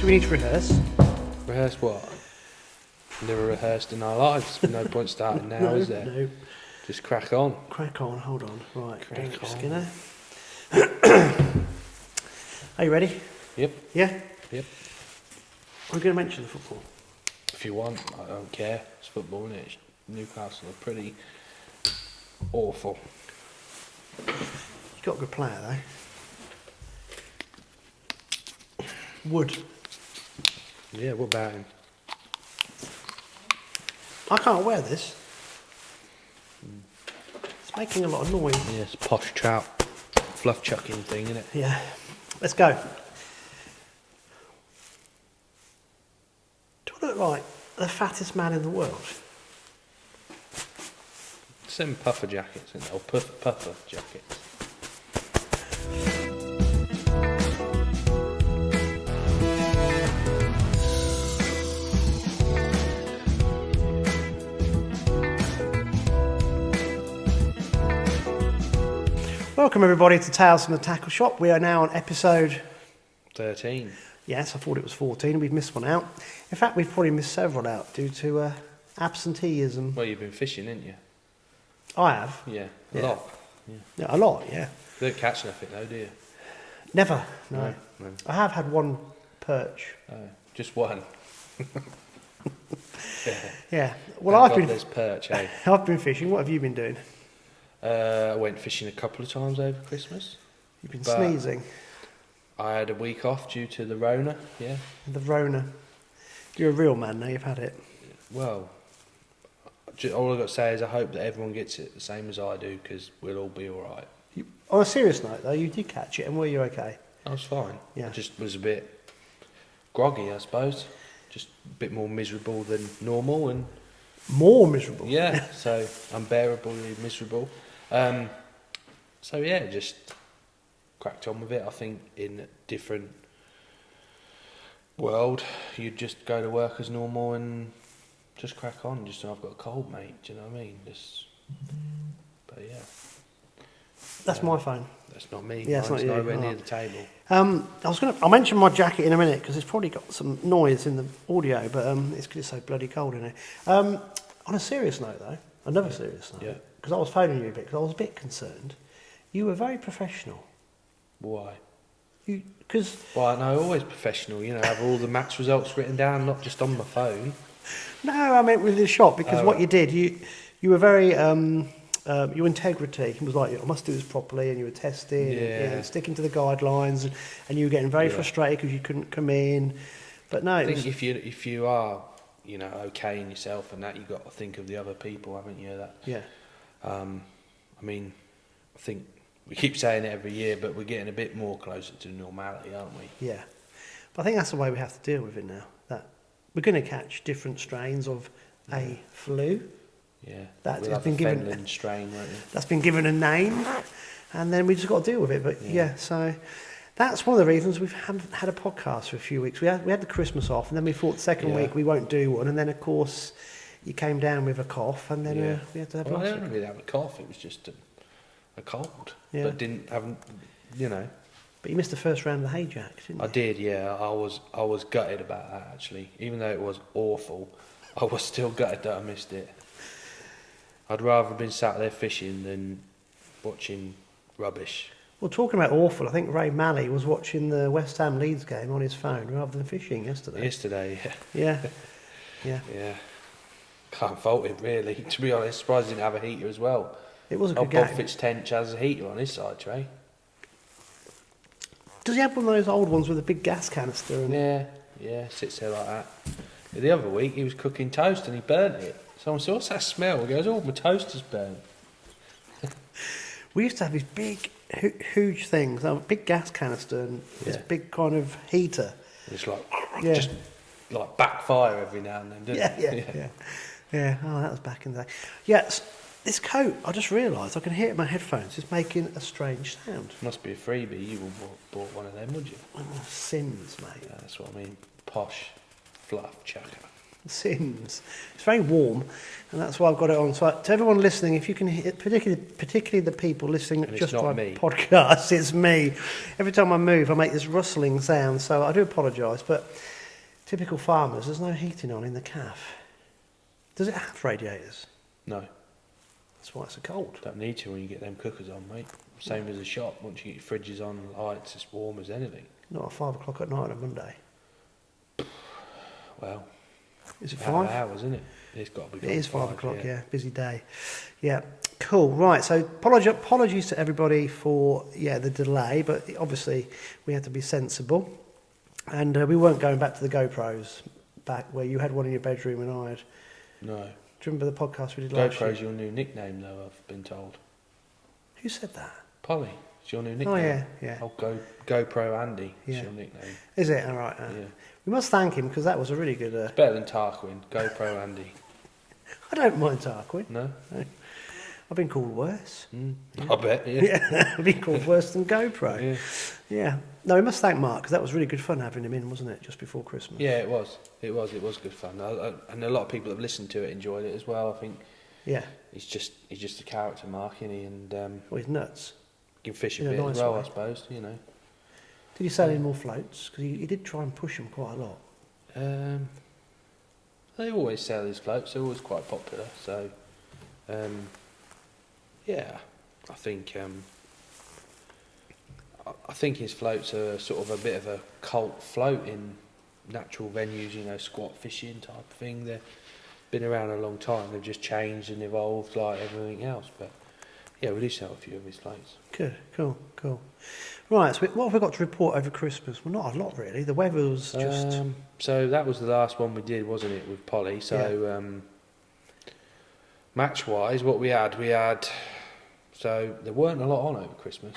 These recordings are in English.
Do we need to rehearse? Rehearse what? Never rehearsed in our lives. No point starting now, is there? No. Just crack on. Crack on, hold on. Right, Crack on. Skinner. Are you ready? Yep. Yeah? Yep. I'm going to mention the football. If you want, I don't care. It's football, isn't it? Newcastle are pretty awful. You've got a good player, though. Wood. Yeah, what about him? I can't wear this. It's making a lot of noise. Yeah, it's a posh trout fluff chucking thing, isn't it? Yeah. Let's go. Do I look like the fattest man in the world? Some puffer jackets, isn't it? Or puffer jackets. Welcome everybody to Tales from the Tackle Shop. We are now on episode 13. Yes, I thought it was 14. We've missed one out. In fact, we've probably missed several out due to absenteeism. Well, you've been fishing, haven't you? I have. Yeah, a Yeah. lot. Yeah. Yeah, a lot, yeah. You don't catch nothing though, do you? Never, no. No. I have had one perch. Oh, just one. Yeah. Well, Thank God there's perch, eh? I've been fishing. What have you been doing? I went fishing a couple of times over Christmas. You've been But- sneezing. I had a week off due to the Rona, yeah. The Rona. You're a real man now. You've had it. Well, all I've got to say is I hope that everyone gets it the same as I do, because we'll all be alright. On a serious note, though, you did catch it, and were you okay? I was fine. Yeah. I just was a bit groggy, I suppose. Just a bit more miserable than normal, and More miserable. yeah, so unbearably miserable. So yeah, just cracked on with it. I think in a different world, you'd just go to work as normal and just crack on. Just I've got a cold, mate. Do you know what I mean? But yeah, That's my phone. that's not me. Yeah, it's Mine's not you. nowhere near Oh. the table. I'll mention my jacket in a minute because it's probably got some noise in the audio, but it's because it's so bloody cold in here. On a serious note, though, another serious note, Yeah. because I was phoning you a bit because I was a bit concerned. You were very professional. Why? Because Well, no, always professional. You know, have all the match results written down, not just on my phone. no, I meant with the shop because Oh, what right. you did, you were very your integrity was like I must do this properly, and you were testing, and sticking to the guidelines, and you were getting very Yeah. frustrated because you couldn't come in. But no, I it think was, if you are, you know, okay in yourself and that, you've got to think of the other people, haven't you? That yeah. I mean, I think we keep saying it every year, but we're getting a bit more closer to normality, aren't we? Yeah, but I think that's the way we have to deal with it now. That we're going to catch different strains of a flu. Yeah, That's we'll have been a given- Fenland strain, won't we? That's been given a name, and then we just got to deal with it. But yeah, so that's one of the reasons we haven't had a podcast for a few weeks. We had the Christmas off, and then we thought the second Yeah. week we won't do one, and then of course you came down with a cough, and then Yeah. we had to have Well, I last didn't week. really have a cough. It was just a cold, Yeah. but haven't, you know. But you missed the first round of the HAJAC, didn't you? I did, yeah. I was gutted about that actually. Even though it was awful, I was still gutted that I missed it. I'd rather have been sat there fishing than watching rubbish. Well, talking about awful, I think Ray Malley was watching the West Ham Leeds game on his phone rather than fishing yesterday. Yesterday, Yeah, yeah. yeah. Can't fault it really, to be honest. Surprised he didn't have a heater as well. It was a Oh, good Bob game. Fitztench has a heater on his side tray. Does he have one of those old ones with a big gas canister? And Yeah, sits there like that. The other week he was cooking toast and he burnt it. Someone said, "What's that smell?" He goes, "Oh, my toast is burnt." we used to have these big, huge things, a big gas canister and this Yeah. big kind of heater. It's like Yeah. just like backfire every now and then, doesn't it? Yeah. Oh, that was back in the day. Yes, this coat, I just realised I can hear it in my headphones. It's making a strange sound. Must be a freebie. You would have bought one of them, would you? Oh, Sims, mate. Yeah, that's what I mean. Posh, fluff, chucker. Sims. It's very warm, and that's why I've got it on. So to everyone listening, if you can hear, particularly the people listening And it's just not by me. podcast, it's me. Every time I move, I make this rustling sound, so I do apologise. But Typical farmers, there's no heating on in the calf. Does it have radiators? No, That's why it's so cold. don't need to when you get them cookers on, mate. Same as a shop. Once you get your fridges on, lights, it's warm as anything. Not at 5 o'clock at night on a Monday. Well, Is it out of 5? hours, isn't it? It's got to be. It is 5 o'clock, yeah. Busy day. Yeah, cool. Right, so apologies to everybody for, the delay, but obviously we had to be sensible. And we weren't going back to the GoPros back where you had one in your bedroom and I had... No. Do you remember the podcast we did last year? GoPro's your new nickname, though, I've been told. Who said that? Polly, it's your new nickname. Oh, yeah. Oh, GoPro Andy, Yeah. it's your nickname. Is it? All right. Yeah. We must thank him because that was a really good... It's better than Tarquin, GoPro Andy. I don't mind Tarquin. No? I've been called worse. I bet, yeah. Yeah, I've been called worse than GoPro. Yeah. Yeah. No, we must thank Mark because that was really good fun having him in, wasn't it? Just before Christmas. Yeah, it was. It was good fun. And a lot of people that have listened to it enjoyed it as well. I think Yeah. he's just a character, Mark, isn't he? And Well, he's nuts. can fish a In a bit nice as well, way. I suppose, you know. Did he sell in more floats? Because he did try and push them quite a lot. They always sell his floats. They're always quite popular. So, yeah, I think his floats are sort of a bit of a cult float in natural venues. You know, squat fishing type of thing. They've been around a long time. They've just changed and evolved like everything else. But yeah, we do sell a few of his floats. Good. Cool. Right, so what have we got to report over Christmas? Well, not a lot, really. The weather was just... So that was the last one we did, wasn't it, with Polly? So match-wise, what we had... So there weren't a lot on over Christmas.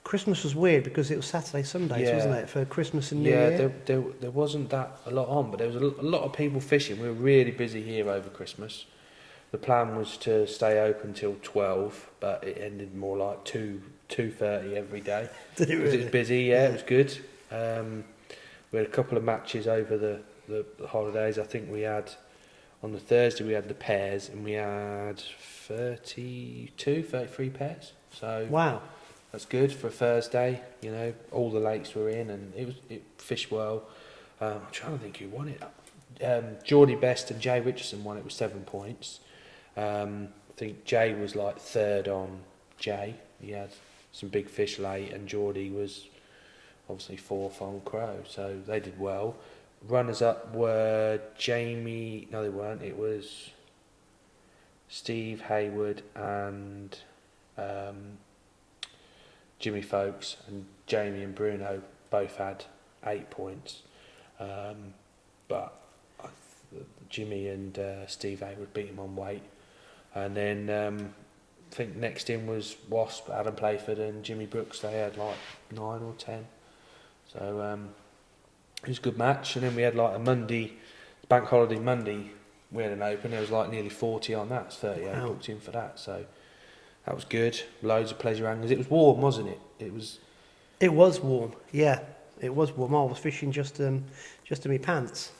Christmas was weird because it was Saturday, Sundays, Yeah. wasn't it, for Christmas and New Year? There wasn't that a lot on, but there was a lot of people fishing. We were really busy here over Christmas. The plan was to stay open till 12, but it ended more like 2:30 every day. Did it Because really? it was busy, yeah, it was good. We had a couple of matches over the holidays. I think we had, on the Thursday, we had the pairs, and we had 33 pairs. So Wow. that's good for a Thursday. You know, all the lakes were in, and it fished well. I'm trying to think who won it. Geordie Best and Jay Richardson won it with 7 points. I think Jay was like third on Jay. He had some big fish late, and Geordie was obviously fourth on Crow, so they did well. Runners up were Jamie. No, they weren't. It was Steve Hayward and Jimmy Folkes, and Jamie and Bruno both had 8 points. But Jimmy and Steve Hayward beat him on weight. And then I think next in was Wasp, Adam Playford and Jimmy Brooks. They had like 9 or 10. So it was a good match. And then we had like a Monday, bank holiday Monday, we had an open. There was like nearly 40 on that. It's 38 Wow. booked in for that. So that was good. Loads of pleasure anglers. It was warm, wasn't it? It was. It was warm, yeah. It was warm. I was fishing just in my pants.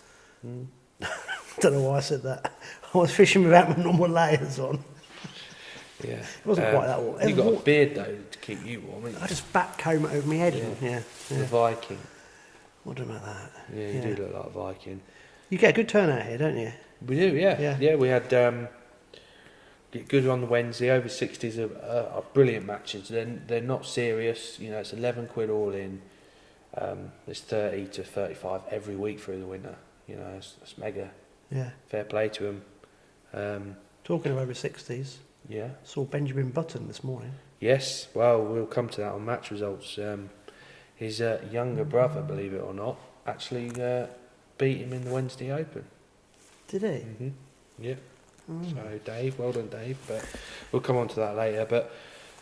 Don't know why I said that. I was fishing without my normal layers on. Yeah. It wasn't quite that warm. You got a beard though to keep you warm, haven't you? I just back comb it over my head. Yeah. Yeah. The Viking. What do you about that? Yeah, you do look like a Viking. You get a good turnout here, don't you? We do, yeah. Yeah. Yeah, we had get good on the Wednesday. Over 60s are brilliant matches. They're not serious. You know, it's 11 quid all in. There's 30 to 35 every week through the winter. You know, it's mega. Yeah. Fair play to them. Talking of over 60s, Yeah. saw Benjamin Button this morning. Yes. Well, we'll come to that on match results. His younger brother, believe it or not, actually beat him in the Wednesday Open. Did he? Yeah. So Dave, well done Dave, but we'll come on to that later. But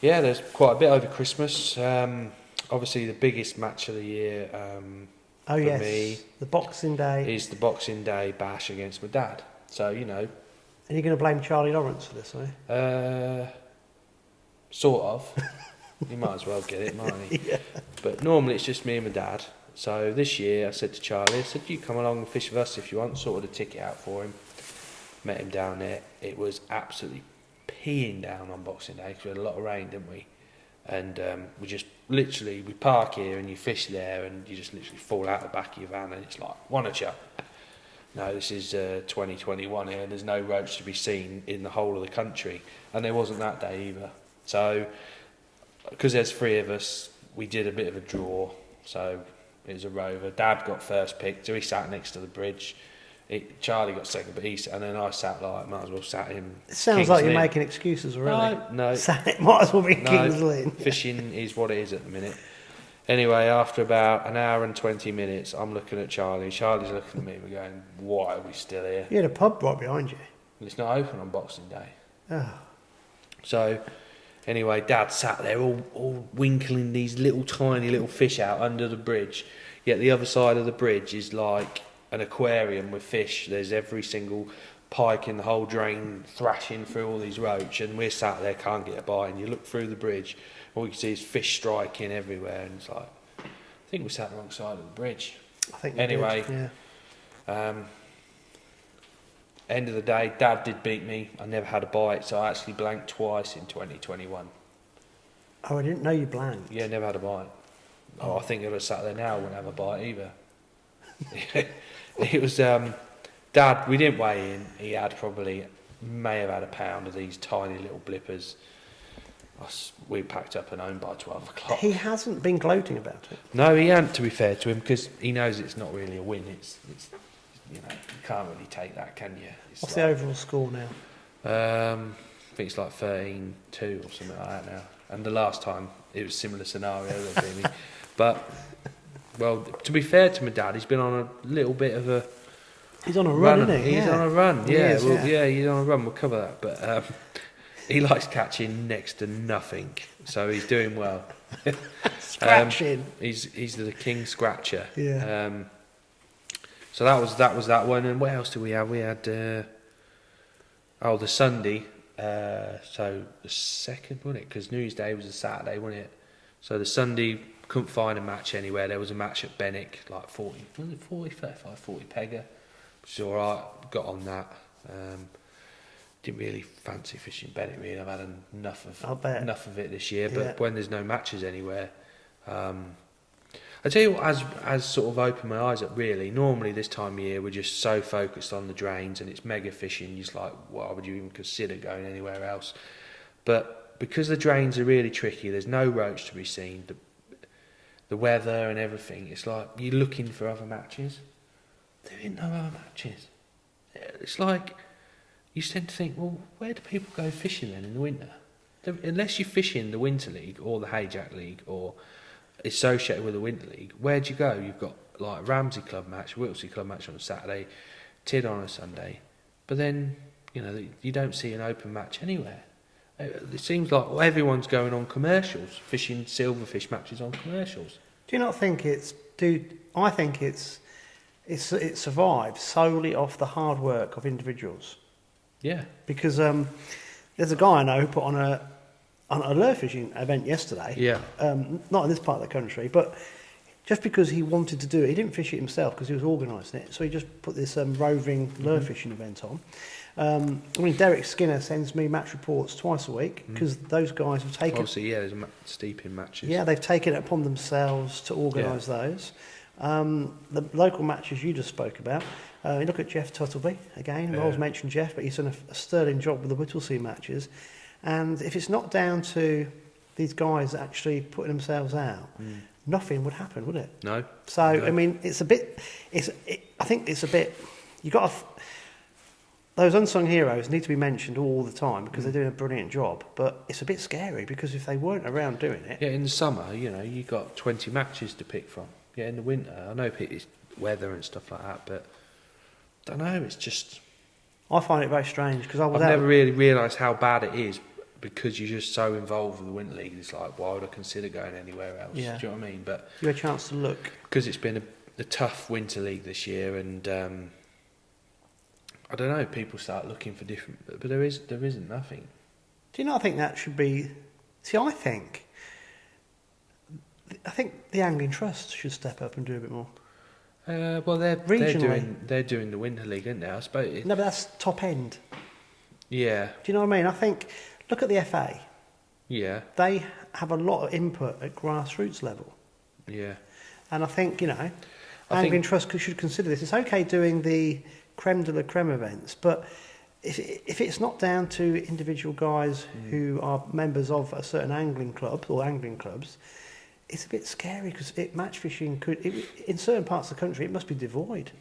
yeah, there's quite a bit over Christmas. Obviously the biggest match of the year Oh for yes, me the Boxing Day. is the Boxing Day bash against my dad. So, you know, And you're going to blame Charlie Lawrence for this, are you? sort of. You might as well get it, mightn't he? Yeah. But normally it's just me and my dad. So this year I said to Charlie, I said, you come along and fish with us if you want. Sorted a ticket out for him. Met him down there. It was absolutely peeing down on Boxing Day because we had a lot of rain, didn't we? and we park here and you fish there, and you just literally fall out the back of your van, and it's like, wanna chat? No, this is 2021 here, and there's no roach to be seen in the whole of the country, and there wasn't that day either. So, because there's 3 of us, we did a bit of a draw. So it was a rover. Dad got first pick, so he sat next to the bridge. Charlie got second, but and then I sat might as well sat him. It sounds King's like you're Lynn. making excuses already. No. Might as well be King's Lynn. Fishing is what it is at the minute. Anyway, after about an hour and 20 minutes, I'm looking at Charlie. Charlie's looking at me. We're going, why are we still here? You had a pub right behind you. And it's not open on Boxing Day. Oh. So, anyway, Dad sat there all winkling these tiny little fish out under the bridge. Yet the other side of the bridge is like an aquarium with fish. There's every single pike in the whole drain thrashing through all these roach, and we're sat there, can't get a bite. And you look through the bridge, all you can see is fish striking everywhere, and it's like, I think we sat alongside of the bridge. I think anyway, did, yeah. End of the day, Dad did beat me. I never had a bite, so I actually blanked twice in 2021. Oh, I didn't know you blanked. Yeah, never had a bite. Oh, I think if I sat there now, I wouldn't have a bite either. It was Dad. We didn't weigh in. He may have had a pound of these tiny little blippers. We packed up and home by 12 o'clock. He hasn't been gloating about it. No, he hadn't. To be fair to him, because he knows it's not really a win. It's you can't really take that, can you? What's the overall score now? I think it's like 13-2 or something like that now. And the last time it was a similar scenario, really. But well, to be fair to my dad, he's been on a little bit of a. He's on a run, isn't he? He's on a run. He Yeah, is, he's on a run. We'll cover that, but he likes catching next to nothing, so he's doing well. Scratching. He's the king scratcher. Yeah. So that was that one. And what else did we have? We had the Sunday. So the second, wasn't it? Because New Year's Day was a Saturday, wasn't it? So the Sunday, couldn't find a match anywhere. There was a match at Benwick, like 40 pegger, which is alright. Got on that. Didn't really fancy fishing Benwick, really. I've had enough of it this year. But when there's no matches anywhere, I tell you what has sort of opened my eyes up, really. Normally this time of year we're just so focused on the drains and it's mega fishing, you're just like, why would you even consider going anywhere else? But because the drains are really tricky, there's no roach to be seen, the weather and everything, it's like you're looking for other matches. There ain't no other matches. It's like you tend to think, well, where do people go fishing then in the winter? Unless you fish in the Winter League or the HAJAC League or associated with the Winter League, where'd you go? You've got like Ramsay club match, Whittlesey club match on a Saturday, Tid on a Sunday, but then you don't see an open match anywhere. It seems like everyone's going on commercials, fishing silverfish matches on commercials. Do you not think I think it survives solely off the hard work of individuals. Yeah. Because there's a guy I know who put on a lure fishing event yesterday. Yeah. Not in this part of the country, but just because he wanted to do it, he didn't fish it himself because he was organising it. So he just put this roving lure fishing event on. Derek Skinner sends me match reports twice a week because those guys have taken. Obviously, yeah, there's steeping matches. Yeah, they've taken it upon themselves to organise those. The local matches you just spoke about. You look at Jeff Tuttleby again. I always mention Jeff, but he's done a sterling job with the Whittlesea matches. And if it's not down to these guys actually putting themselves out, nothing would happen, would it? No. So no. I mean, I think it's a bit. You got those unsung heroes need to be mentioned all the time because they're doing a brilliant job. But it's a bit scary because if they weren't around doing it, in the summer, you got 20 matches to pick from. Yeah, in the winter, I know it's weather and stuff like that, but I don't know. It's just. I find it very strange because I've never really realised how bad it is because you're just so involved with the Winter League. It's like, why would I consider going anywhere else? Yeah. Do you know what I mean? But you had a chance to look because it's been a tough Winter League this year, and I don't know. People start looking for different, but there isn't nothing. Do you not think that should be? See, I think the Angling Trust should step up and do a bit more. Well, they're doing the Winter League, aren't they? I suppose. No, but that's top end. Yeah. Do you know what I mean? I think look at the FA. Yeah. they have a lot of input at grassroots level. Yeah. And I think, I Angling think- Trust should consider this. It's okay doing the creme de la creme events, but if it's not down to individual guys who are members of a certain angling club or angling clubs, it's a bit scary because match fishing in certain parts of the country, it must be devoid.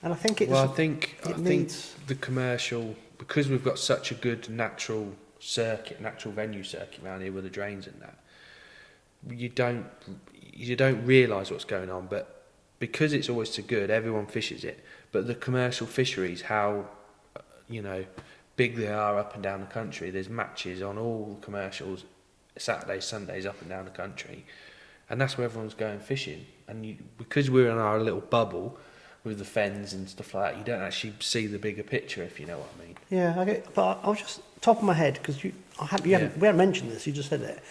And I think I think needs the commercial, because we've got such a good natural venue circuit around here with the drains and that, you don't realise what's going on, but because it's always so good, everyone fishes it. But the commercial fisheries, how big they are up and down the country. There's matches on all the commercials, Saturdays, Sundays, up and down the country, and that's where everyone's going fishing. And because we're in our little bubble with the fens and stuff like that, you don't actually see the bigger picture, if you know what I mean. Yeah, I get, but I was just top of my head because we haven't mentioned this. You just said it.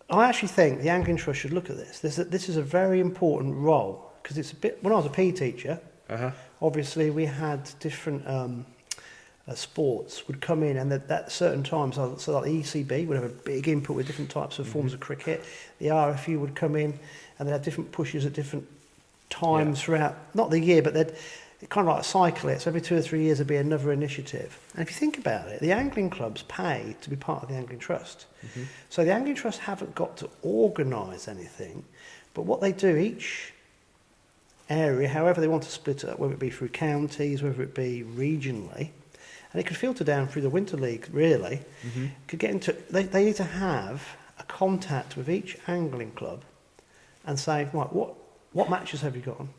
I actually think the Angling Trust should look at this. This is a very important role because it's a bit. When I was a PE teacher, obviously we had different sports would come in, and at certain times, so like the ECB would have a big input with different types of forms of cricket. The RFU would come in, and they'd have different pushes at different times throughout, not the year, but they'd kind of like cycle it. So every 2 or 3 years there'd be another initiative. And if you think about it, the angling clubs pay to be part of the Angling Trust. So the Angling Trust haven't got to organise anything, but what they do, each area, however they want to split it up, whether it be through counties, whether it be regionally, and it could filter down through the Winter League, really, could get into, they need to have a contact with each angling club and say, right, what matches have you got on?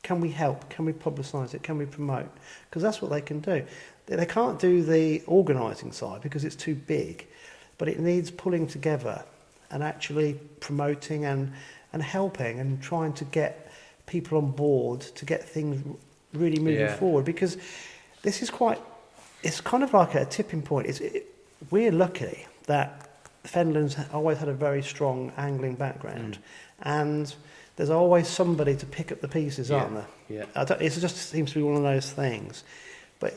Can we help? Can we publicise it? Can we promote? Because that's what they can do. They can't do the organising side because it's too big, but it needs pulling together and actually promoting and helping and trying to get people on board to get things really moving forward, because this is it's kind of like a tipping point. We're lucky that Fenland's always had a very strong angling background, and there's always somebody to pick up the pieces, aren't there? Yeah. It just seems to be one of those things. But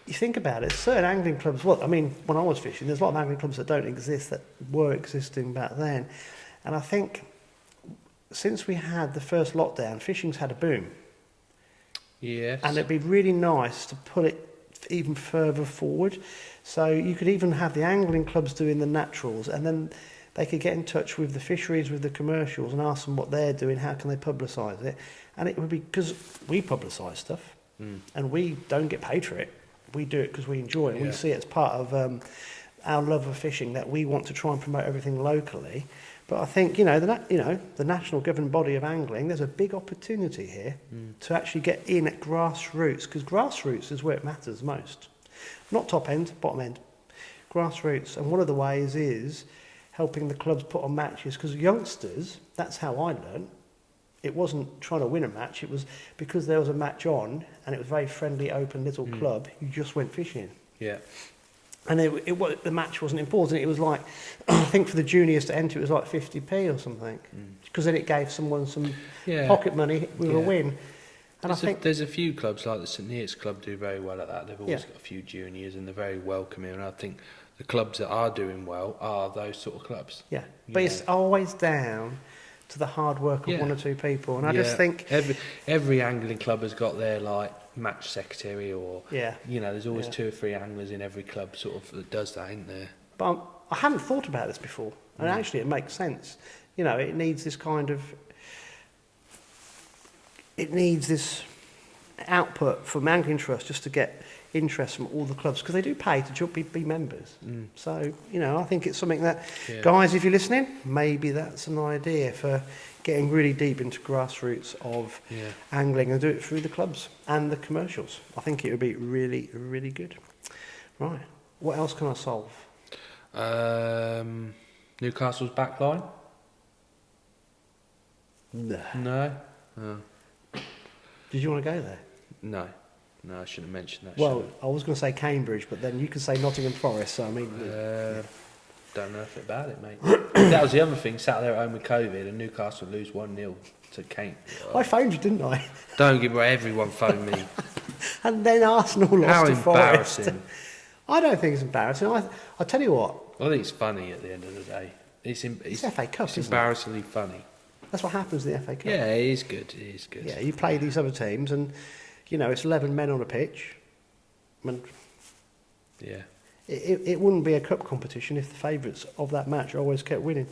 you think about it, certain angling clubs, when I was fishing, there's a lot of angling clubs that don't exist that were existing back then. And I think since we had the first lockdown, fishing's had a boom. Yes. And it'd be really nice to put it even further forward. So you could even have the angling clubs doing the naturals, and then they could get in touch with the fisheries, with the commercials, and ask them what they're doing, how can they publicise it. And it would be, because we publicise stuff, and we don't get paid for it. We do it because we enjoy it. We see it as part of our love of fishing, that we want to try and promote everything locally. But I think, the national governing body of angling, there's a big opportunity here to actually get in at grassroots, because grassroots is where it matters most. Not top end, bottom end. Grassroots. And one of the ways is helping the clubs put on matches, because youngsters, that's how I learn't. It wasn't trying to win a match, it was because there was a match on, and it was a very friendly, open little club, you just went fishing. Yeah. And the match wasn't important. It was like, I think for the juniors to enter, it was like 50p or something. Because then it gave someone some pocket money with a win. And I think there's a few clubs, like the St Neots Club, do very well at that. They've always got a few juniors, and they're very welcoming. And I think the clubs that are doing well are those sort of clubs. Yeah, but it's always down to the hard work of one or two people. And I just think every angling club has got their match secretary, or there's always 2 or 3 anglers in every club sort of that does that, isn't there? But I hadn't thought about this before, and actually it makes sense. It needs this kind of, it needs this output from Angling Trust just to get interest from all the clubs, because they do pay to be members. So I think it's something that guys, if you're listening, maybe that's an idea for getting really deep into grassroots of angling, and do it through the clubs and the commercials. I think it would be really, really good. Right, what else can I solve? Newcastle's backline? No? Oh. Did you want to go there? No, I shouldn't have mentioned that. Well, I was going to say Cambridge, but then you could say Nottingham Forest, so I mean... Don't know anything about it, mate. That was the other thing, sat there at home with COVID, and Newcastle lose 1-0 to Cambridge. I phoned you, didn't I? Don't give away, everyone phoned me. And then Arsenal lost to Forest. How embarrassing. I don't think it's embarrassing. I tell you what, I think it's funny at the end of the day. It's FA Cup, it's isn't it? embarrassingly funny. That's what happens in the FA Cup. Yeah, it is good. It is good. Yeah, you play these other teams, and you know it's 11 men on a pitch. And Yeah. it wouldn't be a cup competition if the favourites of that match always kept winning.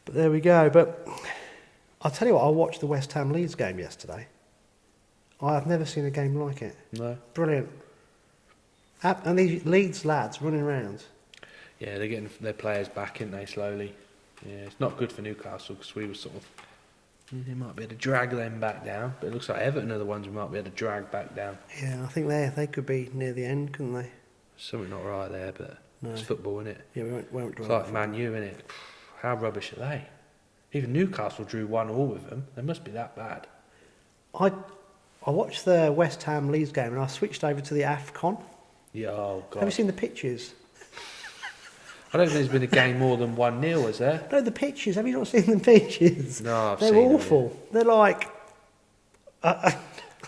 But there we go. But I'll tell you what, I watched the West Ham Leeds game yesterday. I've never seen a game like it. No. Brilliant. And these Leeds lads running around. Yeah, they're getting their players back, aren't they, slowly? Yeah, it's not good for Newcastle because we were sort of... They might be able to drag them back down, but it looks like Everton are the ones we might be able to drag back down. Yeah, I think they could be near the end, couldn't they? Something not right there, but No. it's football, isn't it? Yeah, we won't It's draw. like Man U, isn't it? How rubbish are they? Even Newcastle drew 1-1 with them. They must be that bad. I watched the West Ham Leeds game and I switched over to the AFCON. Yeah, oh God. Have you seen the pitches? I don't think there's been a game more than 1-0, has there? No, the pitches. Have you not seen the pitches? No, I've They're seen them, awful. They're like...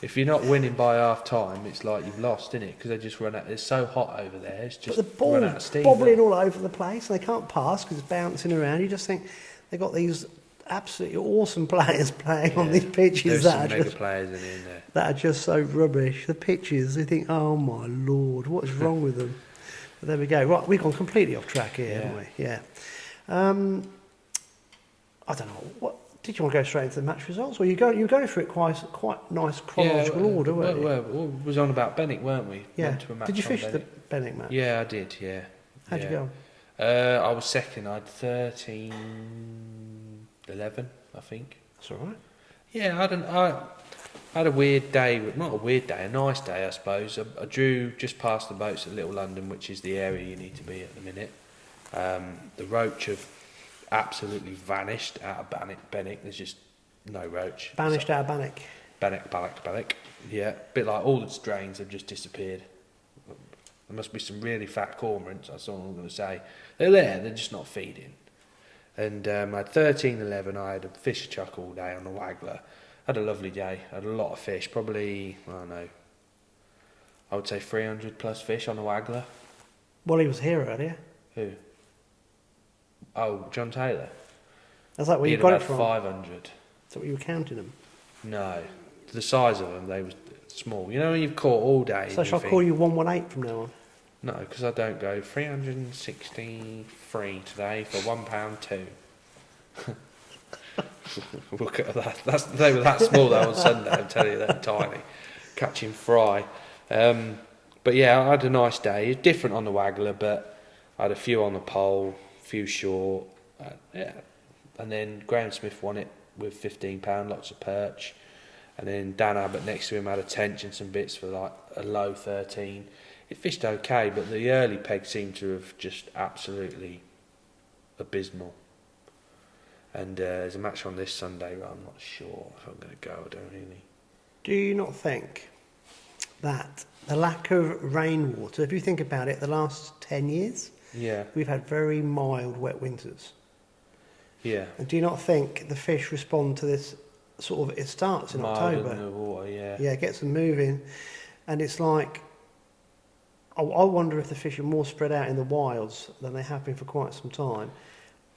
If you're not winning by half time, it's like you've lost, isn't it? Because they just run out. It's so hot over there. It's just But the run out of ball's steam. bobbling all over the place and they can't pass because it's bouncing around. You just think they've got these absolutely awesome players playing on these pitches There's some that are, mega just, players in there. that are just so rubbish. The pitches, they think, oh my Lord, what's wrong with them? But there we go. Right, we've gone completely off track here, haven't we? Yeah. I don't know. What did you want to go straight into the match results? Well, you were going through it quite nice chronological order, weren't you? We was on about Benwick, weren't we? Yeah. Went to a match Did you on fish the Benwick. Benwick match? Yeah, I did. Yeah. How'd you go? I was second. I had 13-11, I think. That's all right. Yeah, I had a weird day. Not a weird day, a nice day, I suppose. I drew just past the boats at Little London, which is the area you need to be at the minute. The roach have absolutely vanished out of Benwick. There's just no roach. Banished out of Bannock. Bannock. Yeah, a bit like all the strains have just disappeared. There must be some really fat cormorants, that's all I'm going to say. They're there, they're just not feeding. And I had 13-11, I had a fish chuck all day on the waggler. Had a lovely day, had a lot of fish, probably, I don't know, I would say 300 plus fish on the waggler. Well, he was here earlier. Who? Oh, John Taylor. That's like where He you had got it about from. 500. Is that what you were counting them? No, the size of them, they were small. You know when you've caught all day. So shall I call you 118 from now on? No, because I don't go 363 today for £1.2. Look at that. They were that small though on Sunday, I'm telling you, they're tiny. Catching fry. But yeah, I had a nice day. It's different on the waggler, but I had a few on the pole, a few short. Yeah. And then Graham Smith won it with £15, lots of perch. And then Dan Abbott next to him had a tench and some bits for like a low 13. It fished okay, but the early peg seemed to have just absolutely abysmal. And there's a match on this Sunday, but I'm not sure if I'm going to go. I don't really. Do you not think that the lack of rainwater, if you think about it, the last 10 years, Yeah. we've had very mild wet winters. Yeah. And do you not think the fish respond to this sort of, it starts in Mild October. in the water, yeah. Yeah, it gets them moving. And it's like, I wonder if the fish are more spread out in the wilds than they have been for quite some time.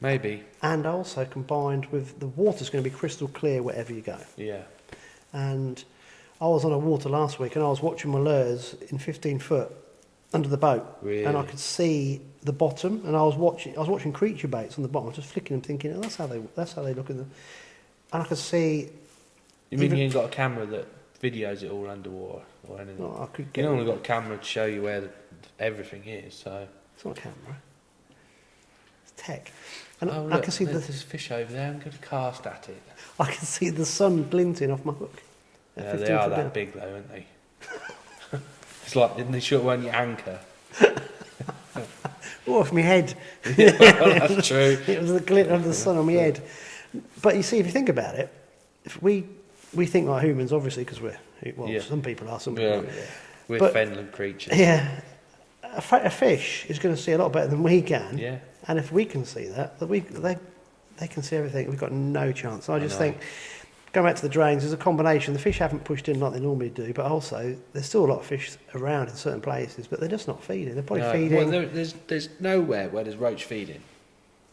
Maybe. And also combined with the water's going to be crystal clear wherever you go. Yeah. And I was on a water last week and I was watching my lures in 15 foot under the boat. Really? And I could see the bottom and I was watching creature baits on the bottom, just flicking them thinking, oh, that's how they look in them. And I could see... You mean you ain't got a camera that videos it all underwater or anything? Oh, I could You get... only got a camera to show you where everything is, so... It's not a camera. It's tech. And Oh, I look, can see there's this fish over there. I'm going to cast at it. I can see the sun glinting off my hook. at Yeah, 15 they are foot that down. big, though, aren't they? It's like in the short one, you anchor. Oh, off my head. That's true. It was the glitter of the sun on my head. But you see, if you think about it, if we think like humans, obviously, because Yeah. some people are, some people Yeah. aren't. We're But- Fenland creatures. Yeah, a fish is going to see a lot better than we can. Yeah. And if we can see that, they can see everything. We've got no chance. I just know. think Going back to the drains, there's a combination. The fish haven't pushed in like they normally do, but also there's still a lot of fish around in certain places, but they're just not feeding. They're probably feeding. Well, there's nowhere where there's roach feeding.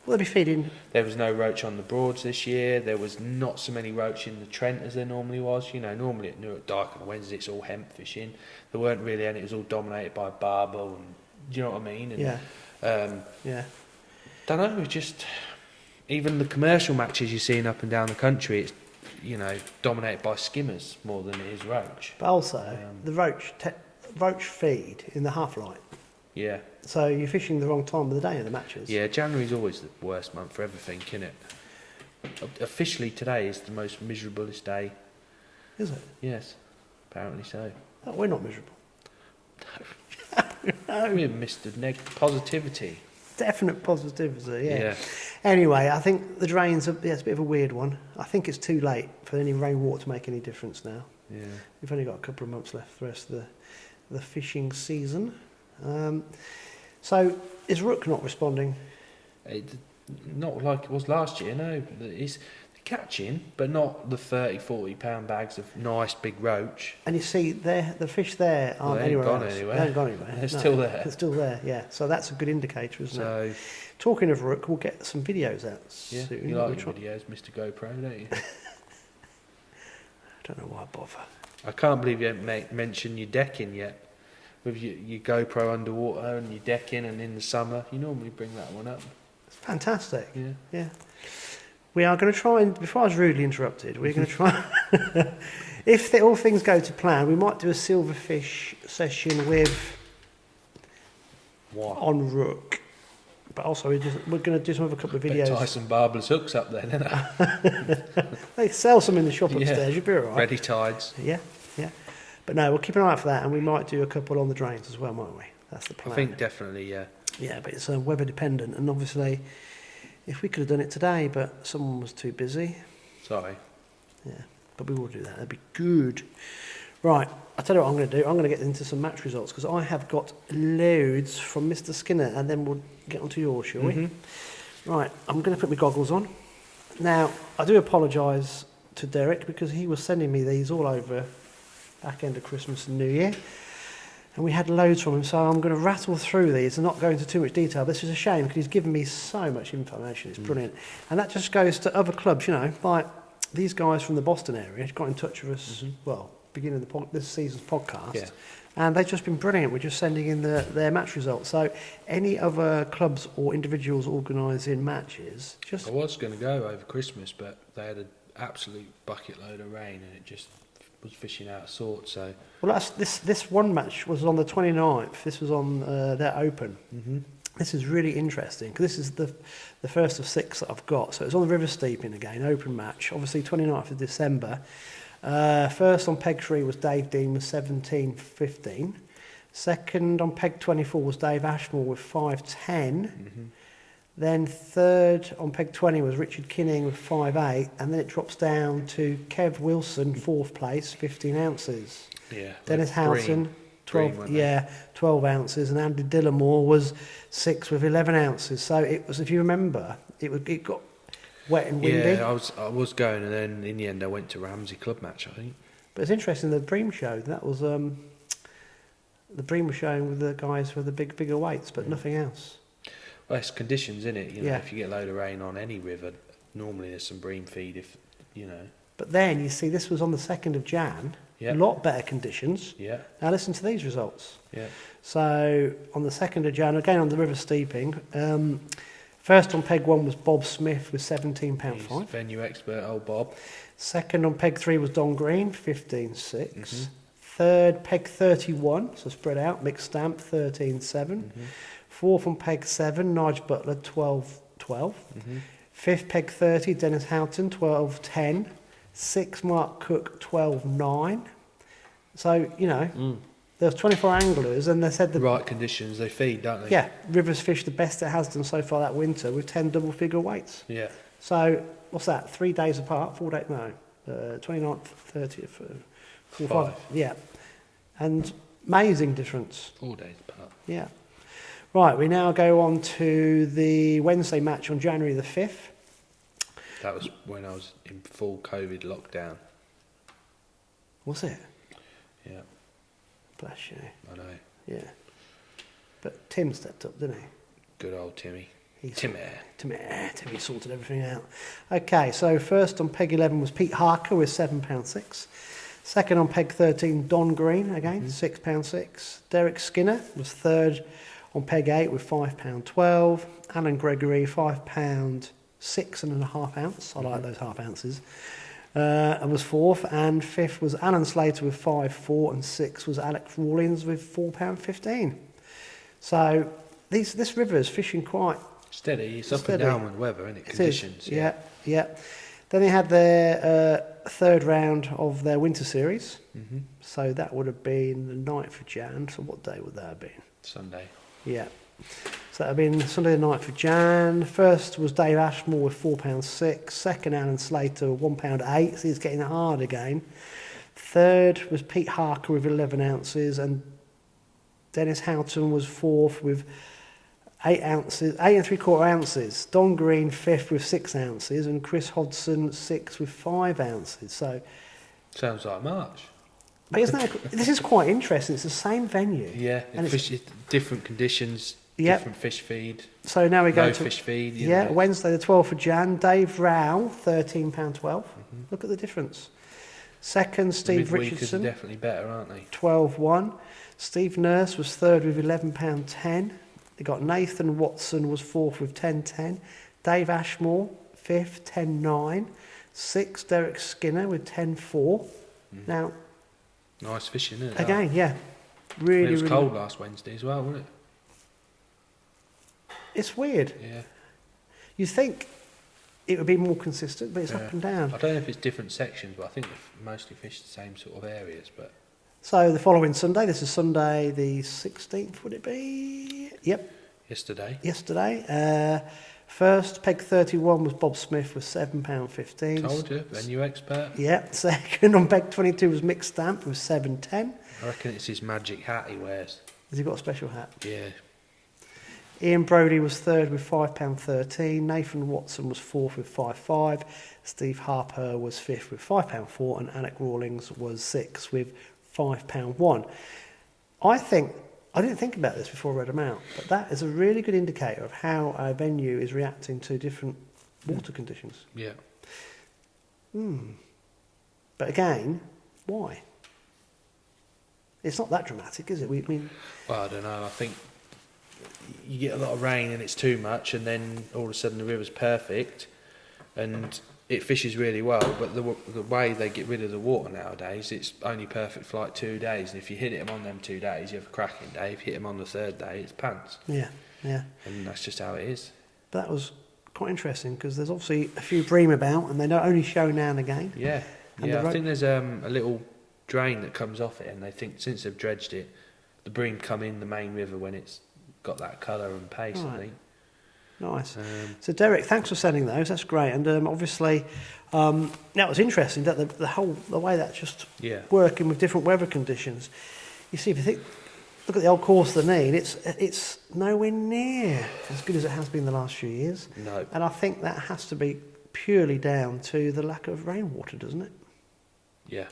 Well, they'll be feeding. There was no roach on the Broads this year. There was not so many roach in the Trent as there normally was. You know, normally at Newark Dyke on a Wednesday it's all hemp fishing. There weren't really any. It was all dominated by barbel, and do you know what I mean? And, yeah. Don't know. Just even the commercial matches you're seeing up and down the country, it's dominated by skimmers more than it is roach. But also the roach feed in the half light. Yeah. So you're fishing the wrong time of the day in the matches. Yeah, January's always the worst month for everything, isn't it? Officially today is the most miserablest day. Is it? Yes, apparently so. Oh, we're not miserable. No. We're Mr. Positivity. Definite positivity, Yeah. Anyway, I think the drains it's a bit of a weird one. I think it's too late for any rainwater to make any difference now. Yeah. We've only got a couple of months left for the rest of the fishing season. So is Rook not responding? Not like it was last year, no. It's catching, but not the 30-40 pound bags of nice big roach. And you see, the fish there aren't anywhere else. They haven't gone anywhere. They're still there. They're still there, yeah. So that's a good indicator, isn't it? So, talking of Rook, we'll get some videos out yeah, soon. you like your videos, Mr. GoPro, don't you? I don't know why I bother. I can't believe you haven't mentioned your decking yet. With your GoPro underwater and your decking, and in the summer, you normally bring that one up. It's fantastic. Yeah. We are going to try and, before I was rudely interrupted, we're going to try, if all things go to plan, we might do a silverfish session with, on Rook. But also we're going to do some other couple of videos. Tie some barbless hooks up there, then. They sell some in the shop upstairs, you'll be all right. Ready tides. Yeah. But no, we'll keep an eye out for that, and we might do a couple on the drains as well, mightn't we? That's the plan. I think definitely, yeah. Yeah, but it's weather dependent, and obviously, if we could have done it today, but someone was too busy. Sorry. Yeah, but we will do that. That'd be good. Right, I'll tell you what I'm going to do. I'm going to get into some match results, because I have got loads from Mr. Skinner, and then we'll get onto yours, shall we? Right, I'm going to put my goggles on. Now, I do apologise to Derek, because he was sending me these all over back end of Christmas and New Year, and we had loads from him, so I'm going to rattle through these and not go into too much detail. This is a shame, because he's given me so much information. It's brilliant, and that just goes to other clubs, like these guys from the Boston area got in touch with us, beginning of this season's podcast, and they've just been brilliant. We're just sending in their match results. So any other clubs or individuals organising matches, I was going to go over Christmas, but they had an absolute bucket load of rain, and it just was fishing out of sorts. So this one match was on the 29th. This was on their Open. This is really interesting, because this is the first of 6 that I've got. So it's on the River Steeping again, Open match. Obviously 29th of December. First on peg 3 was Dave Dean with 17.15. Second on peg 24 was Dave Ashmore with 5.10. Then third on peg 20 was Richard Kinning with 5.8, and then it drops down to Kev Wilson, 4th place, 15 ounces. Yeah. Dennis Houghton, 12 ounces, and Andy Dillamore was 6th with 11 ounces. So it was, if you remember, it got wet and windy. Yeah, I was going, and then in the end I went to Ramsay club match, I think. But it's interesting, the Bream show, that was the Bream was showing with the guys for the bigger weights, but nothing else. Well, it's conditions, isn't it? If you get a load of rain on any river, normally there's some bream feed, But then, you see, this was on the 2nd of Jan, a lot better conditions. Yeah. Now listen to these results. Yeah. So, on the 2nd of Jan, again on the River Steeping, first on peg 1 was Bob Smith with £17.5. Venue expert, old Bob. Second on peg 3 was Don Green, 15.6. Third, peg 31, so spread out, mixed stamp, 13.7. Fourth on peg 7, Nigel Butler, 12.12. Fifth, peg 30, Dennis Houghton, 12.10. Sixth, Mark Cook, 12.9. So, there's 24 anglers, and they said the right conditions, they feed, don't they? Yeah, Rivers fished the best it has done so far that winter with 10 double-figure weights. Yeah. So, what's that, 3 days apart, 4 days, no, 29th, 30th, 4, 5. Yeah, and amazing difference. 4 days apart. Yeah. Right, we now go on to the Wednesday match on January the 5th. That was when I was in full COVID lockdown. Was it? Yeah, Bless you. I know. Yeah. But Tim stepped up, didn't he? Good old Timmy. Timmy sorted everything out. Okay, so first on peg 11 was Pete Harker with £7.6. Second on peg 13, Don Green, again, £6.6. Derek Skinner was third on peg 8 with £5.12. Alan Gregory, £5.6.5 ounce. I like those half ounces. And was fourth. And fifth was Alan Slater with 5.4. And sixth was Alex Rawlins with £4.15. So this river is fishing quite steady. It's up and down with weather, isn't it? Conditions. Yeah. Then they had their third round of their winter series. So that would have been the 9th of Jan. So what day would that have been? Sunday. Yeah. So that would have been Sunday the 9th of Jan. First was Dave Ashmore with £4.6. Second, Alan Slater with £1.8. So he's getting hard again. Third was Pete Harker with 11 ounces. And Dennis Houghton was fourth with 8 3/4 ounces. Don Green fifth with 6 ounces, and Chris Hodson sixth with 5 ounces. So sounds like March. But this is quite interesting. It's the same venue. Yeah, and different conditions, different fish feed. So now we go to fish feed. Wednesday the 12th of Jan. Dave Rowell, £13.12. Look at the difference. Second, Steve Richardson. Are definitely better, aren't they? 12.1. Steve Nurse was third with £11.10. They got Nathan Watson was fourth with 10.10. Dave Ashmore, fifth, 10.9. Sixth, Derek Skinner with 10.4. Now, nice fishing, isn't it? Again, yeah. Really, it was cold last Wednesday as well, wasn't it? It's weird. Yeah. You think it would be more consistent, but it's up and down. I don't know if it's different sections, but I think they've mostly fished the same sort of areas. But so the following Sunday, this is Sunday the 16th, would it be? Yep. Yesterday. First, peg 31 was Bob Smith with £7.15. Told you, venue expert. Yeah. Second on peg 22 was Mick Stamp with £7.10. I reckon it's his magic hat he wears. Has he got a special hat? Yeah. Ian Brodie was third with £5.13. Nathan Watson was fourth with 5.5. Steve Harper was fifth with £5.4. And Alec Rawlings was sixth with £5.1. I didn't think about this before I read them out, but that is a really good indicator of how a venue is reacting to different water conditions. Yeah. But again, why? It's not that dramatic, is it? Well, I don't know. I think you get a lot of rain and it's too much, and then all of a sudden the river's perfect, and it fishes really well. But the way they get rid of the water nowadays, it's only perfect for like 2 days. And if you hit them on them 2 days, you have a cracking day. If you hit them on the third day, it's pants. Yeah. And that's just how it is. But that was quite interesting because there's obviously a few bream about, and they don't only show now and again. Yeah. I think there's a little drain that comes off it, and they think since they've dredged it, the bream come in the main river when it's got that colour and pace. Right. I think. Nice. So Derek, thanks for sending those. That's great. And obviously, that was interesting that the way that's just working with different weather conditions. You see, if you look at the old course of the Nene, it's nowhere near as good as it has been the last few years. No. And I think that has to be purely down to the lack of rainwater, doesn't it? Yeah.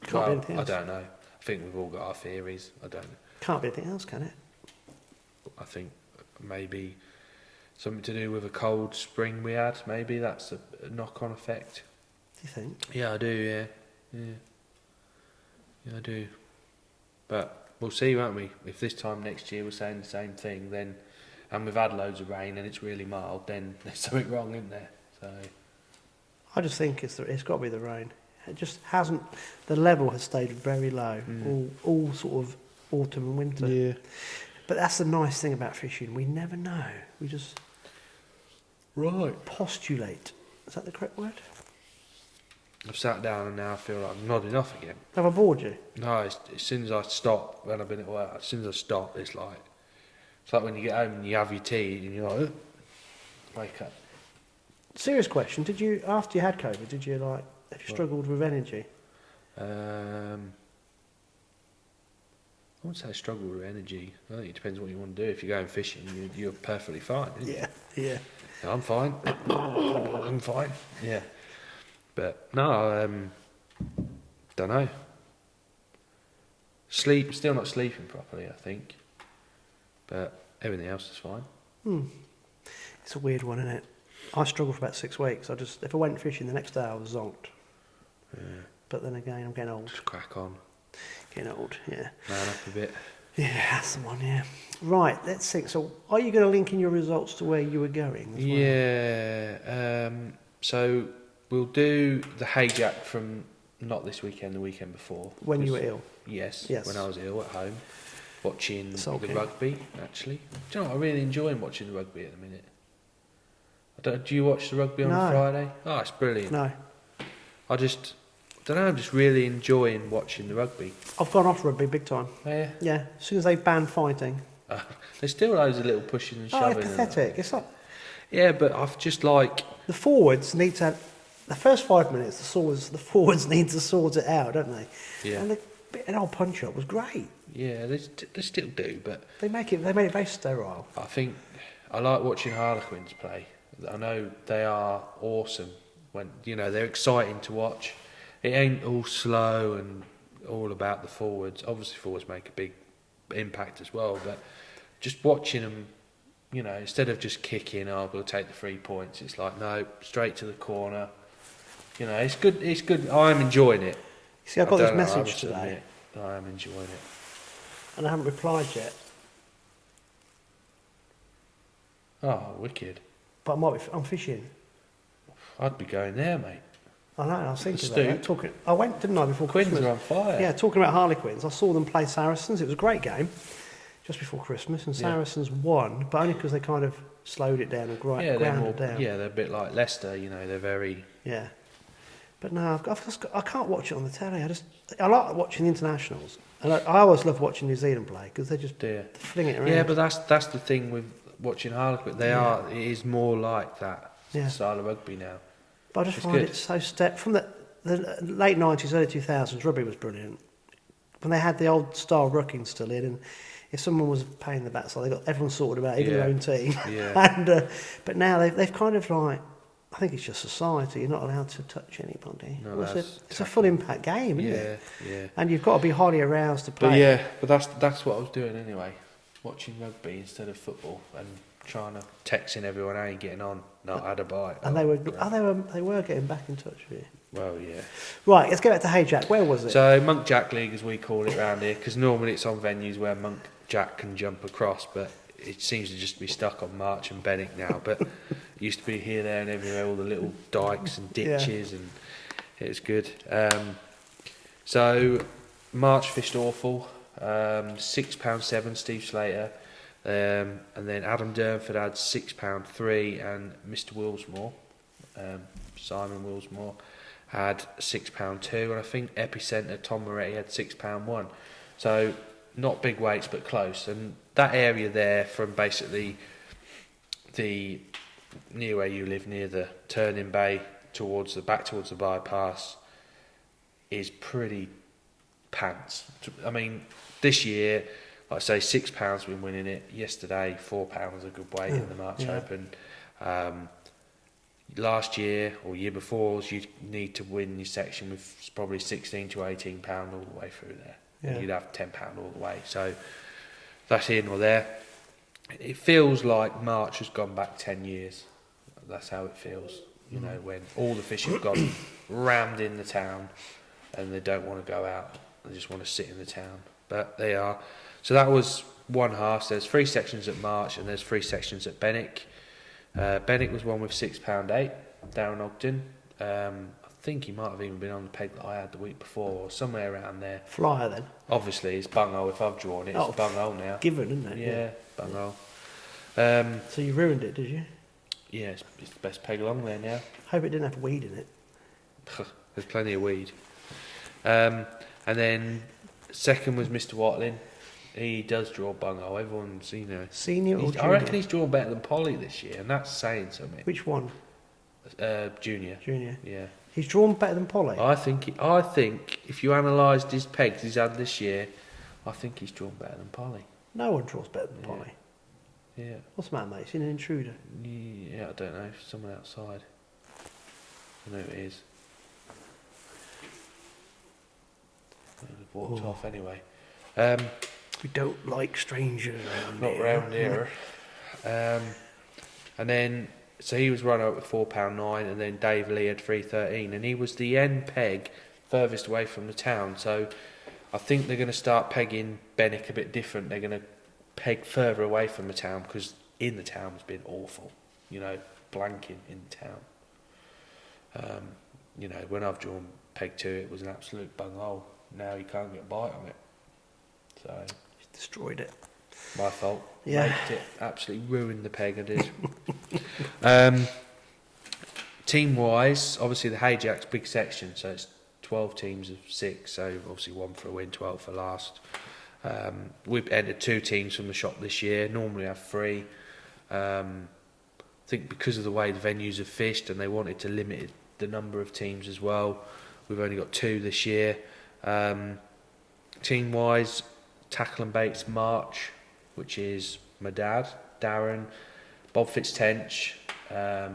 Can't be anything else. I don't know. I think we've all got our theories. I don't know. Can't be anything else, can it? I think maybe something to do with a cold spring we had. Maybe that's a knock-on effect. Do you think? Yeah, I do. Yeah, I do. But we'll see, won't we? If this time next year we're saying the same thing, then, and we've had loads of rain and it's really mild, then there's something wrong, isn't there? So I just think it's got to be the rain. It just hasn't. The level has stayed very low all sort of autumn and winter. Yeah. But that's the nice thing about fishing. We never know. We just postulate. Is that the correct word? I've sat down and now I feel like I'm nodding off again. Have I bored you? No, as soon as I stop, when I've been at work, as soon as I stop, it's like when you get home and you have your tea and you're like, wake up. Serious question. Did you, after you had COVID, have you struggled with energy? I wouldn't say I struggle with energy. I think it depends what you want to do. If you're going fishing, you're perfectly fine. Yeah. I'm fine. I'm fine. Yeah. But no, don't know. Still not sleeping properly, I think. But everything else is fine. It's a weird one, isn't it? I struggled for about 6 weeks. If I went fishing the next day, I was zonked. Yeah. But then again, I'm getting old. Just crack on. Getting old, yeah. Man up a bit. Yeah, that's the one, yeah. Right, let's think. So, are you going to link in your results to where you were going as well? Yeah. So we'll do the HAJAC from not this weekend, the weekend before. When you were ill? Yes. Yes. When I was ill at home, watching Sulking. the rugby. Actually, do you know what? I really enjoy watching the rugby at the minute. Do you watch the rugby on a Friday? Oh, it's brilliant. No. I just don't know. I'm just really enjoying watching the rugby. I've gone off rugby big time. Yeah. Yeah, as soon as they banned fighting. There's still loads of little pushing and shoving. Oh, it's pathetic. It's not. Yeah, but I've just like The forwards need to have, the first 5 minutes, the forwards need to sort it out, don't they? Yeah. And an old punch up was great. Yeah, they still do, but They made it very sterile. I think I like watching Harlequins play. I know they are awesome. When they're exciting to watch. It ain't all slow and all about the forwards. Obviously, forwards make a big impact as well, but just watching them, instead of just kicking, we'll take the 3 points. It's like no, straight to the corner. It's good. It's good. I'm enjoying it. See, I got this don't know, message I must today, admit, I am enjoying it. and I haven't replied yet. Oh, wicked! But I'm fishing. I'd be going there, mate. I know. I was thinking The about that. I went, didn't I, before Quins Christmas? are on fire. Yeah, talking about Harlequins. I saw them play Saracens. It was a great game, just before Christmas, and Yeah. Saracens won, but only because they kind of slowed it down and ground it down. Yeah, they're a bit like Leicester. They're very. Yeah. But no, I can't watch it on the telly. I like watching the internationals, and I always love watching New Zealand play because they just fling it around. Yeah, but that's the thing with watching Harlequin. It is more like that style of rugby now. But I just find it so from the late 90s, early 2000s, rugby was brilliant. When they had the old style rucking still in, and if someone was paying the backside, they got everyone sorted about, even their own team. Yeah. And but now they've kind of like, I think it's just society. You're not allowed to touch anybody. No, it's a full impact game, isn't it? Yeah. And you've got to be highly aroused to play. But that's what I was doing anyway, watching rugby instead of football and trying to texting everyone how you getting on. No, I had a bite. And they were getting back in touch with you. Well, yeah. Right, let's get back to HAJAC. Where was it? So Monk Jack League, as we call it around here, because normally it's on venues where Monk Jack can jump across, but it seems to just be stuck on March and Benwick now. But it used to be here, there, and everywhere, all the little dikes and ditches, and it was good. So March fished awful. £6.7, Steve Slater. And then Adam Durnford had £6.3, and Mr. Willsmore, Simon Willsmore, had £6.2, and I think Epicenter Tom Moretti had £6.1. So not big weights, but close. And that area there, from basically near where you live, near the turning bay towards the bypass, is pretty pants. I mean, this year, like I say, £6 been winning it. Yesterday, £4 a good weight in the March Open. Last year or year before, you need to win your section with probably £16 to £18 all the way through there. And you'd have £10 all the way. So that's here nor there. It feels like March has gone back 10 years. That's how it feels. When all the fish have gone rammed in the town and they don't want to go out. They just want to sit in the town. But they are. So that was one half. There's 3 sections at March and there's 3 sections at Benwick. Benwick was one with £6.8, Darren Ogden. I think he might have even been on the peg that I had the week before, or somewhere around there. Flyer then. Obviously, it's bunghole. If I've drawn it, it's bunghole now. Given, isn't it? Yeah, bunghole. So you ruined it, did you? Yeah, it's the best peg along there now. Hope it didn't have weed in it. There's plenty of weed. And then second was Mr. Watling. He does draw bunghole. Everyone's, Senior or junior? I reckon he's drawn better than Polly this year, and that's saying something. Which one? Junior. Junior. Yeah. He's drawn better than Polly? I think if you analysed his pegs he's had this year, I think he's drawn better than Polly. No one draws better than Polly. Yeah. What's the matter, mate? Seen an intruder? Yeah, I don't know. Someone outside. I know who it is. They've walked off anyway. We don't like strangers around Not here. round here. And then, so he was runner up with £4.9, and then Dave Lee had 3.13, and he was the end peg furthest away from the town. So I think they're going to start pegging Benwick a bit different. They're going to peg further away from the town, because in the town has been awful. You know, blanking in the town. You know, when I've drawn peg 2, it was an absolute bunghole. Now you can't get a bite on it. So He's destroyed it. my fault. Yeah. Raked it. Absolutely ruined the peg, I did. Team-wise, obviously the HAJAC's big section, so it's 12 teams of 6, so obviously 1 for a win, 12 for last. We've entered 2 teams from the shop this year. Normally have 3. I think because of the way the venues have fished and they wanted to limit the number of teams as well, we've only got 2 this year. Team-wise, tackle and baits March, which is my dad, Darren, Bob Fitztench,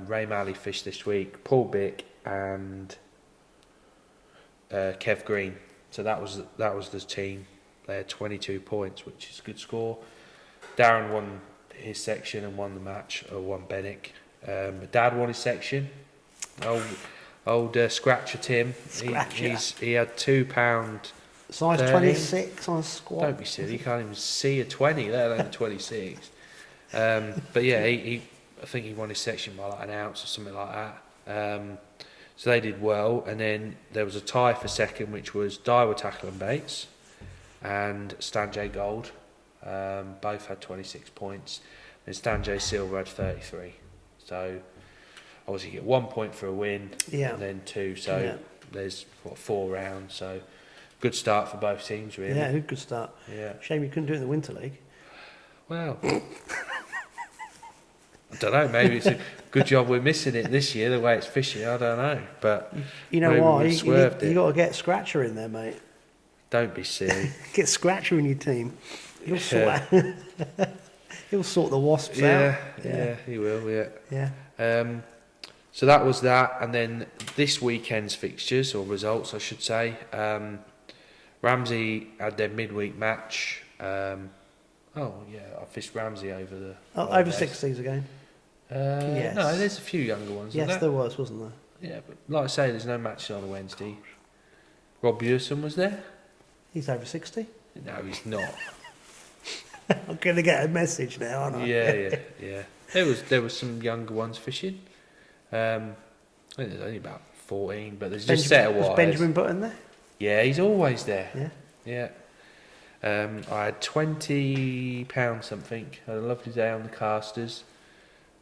Ray Malley fished this week, Paul Bick and Kev Green. So that was the team. They had 22 points, which is a good score. Darren won his section and won the match, or won Benwick. My dad won his section. Old Scratcher Tim. Scratcher. He had £2. Size 13. 26 on a squat. Don't be silly, you can't even see a 20, let alone a 26. But yeah, I think he won his section by like an ounce or something like that. So they did well, and then there was a tie for second, which was Daiwa Tackle and Baits and Stan J Gold. Both had 26 points, and Stan J Silver had 33. So obviously you get 1 point for a win, and then 2. So there's 4 rounds. So good start for both teams, really. Yeah, good start. Yeah. Shame you couldn't do it in the Winter League. Well, I don't know. Maybe it's a good job we're missing it this year. The way it's fishing, I don't know. But you know maybe why? we've swerved You it. got to get Scratcher in there, mate. Don't be silly. Get Scratcher in your team. He'll sort. He'll sort the wasps out. Yeah, he will. Yeah. Yeah. So that was that, and then this weekend's fixtures or results, I should say. Ramsay had their midweek match. I fished Ramsay over the Over 60s again. Yes. No, there's a few younger ones. Yes, there was, wasn't there? Yeah, but like I say, there's no matches on a Wednesday. Rob Bewson was there. He's over 60. No, he's not. I'm going to get a message now, aren't I? Yeah. There was some younger ones fishing. I think there's only about 14, but there's just a set of wires. Was Benjamin Button there? Yeah, he's always there. Yeah. I had £20 something. I had a lovely day on the casters.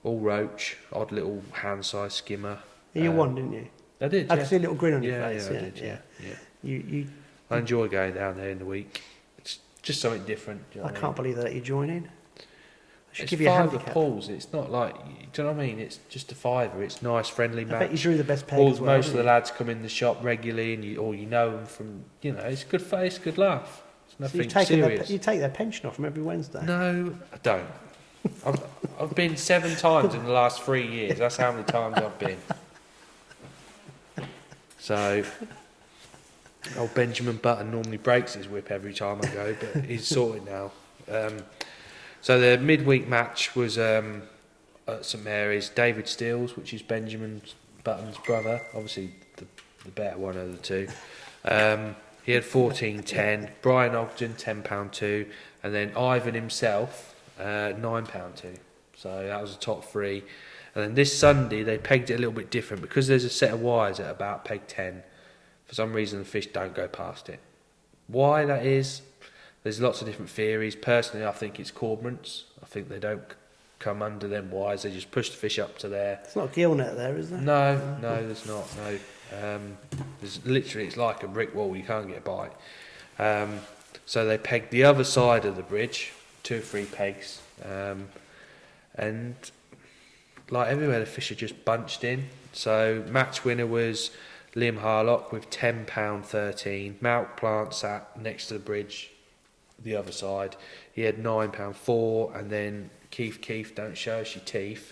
All roach, odd little hand-sized skimmer. You won, didn't you? I did. I could see a little grin on your Yeah, face. I did. You. I enjoy going down there in the week. It's just something different. Do you know I what can't believe they let you join in. I should It's give you a fiver handicap. pools. It's not like, do you know what I mean? It's just a fiver. It's nice, friendly I match. bet you drew the best peg as well. Most of the lads come in the shop regularly, and you know them from. It's good face, good laugh. It's nothing serious. You take their pension off them every Wednesday. No, I don't. I've been 7 times in the last 3 years. That's how many times I've been. So, old Benjamin Button normally breaks his whip every time I go, but he's sorted now. So the midweek match was at St Mary's. David Steels, which is Benjamin Button's brother, obviously the better one of the two. He had 14.10. Brian Ogden £10.2, and then Ivan himself £9.2. So that was the top 3. And then this Sunday they pegged it a little bit different because there's a set of wires at about peg 10. For some reason the fish don't go past it. Why that is? There's lots of different theories. Personally, I think it's cormorants. I think they don't come under them wires. They just push the fish up to there. It's not a gill net there, is there? No, there's not. No, there's literally, it's like a brick wall. You can't get a bite. So they pegged the other side of the bridge, 2 or 3 pegs, and like everywhere, the fish are just bunched in. So match winner was Liam Harlock with £10.13. Malk Plant sat next to the bridge, the other side. He had £9.4, and then Keith, don't show us your teeth.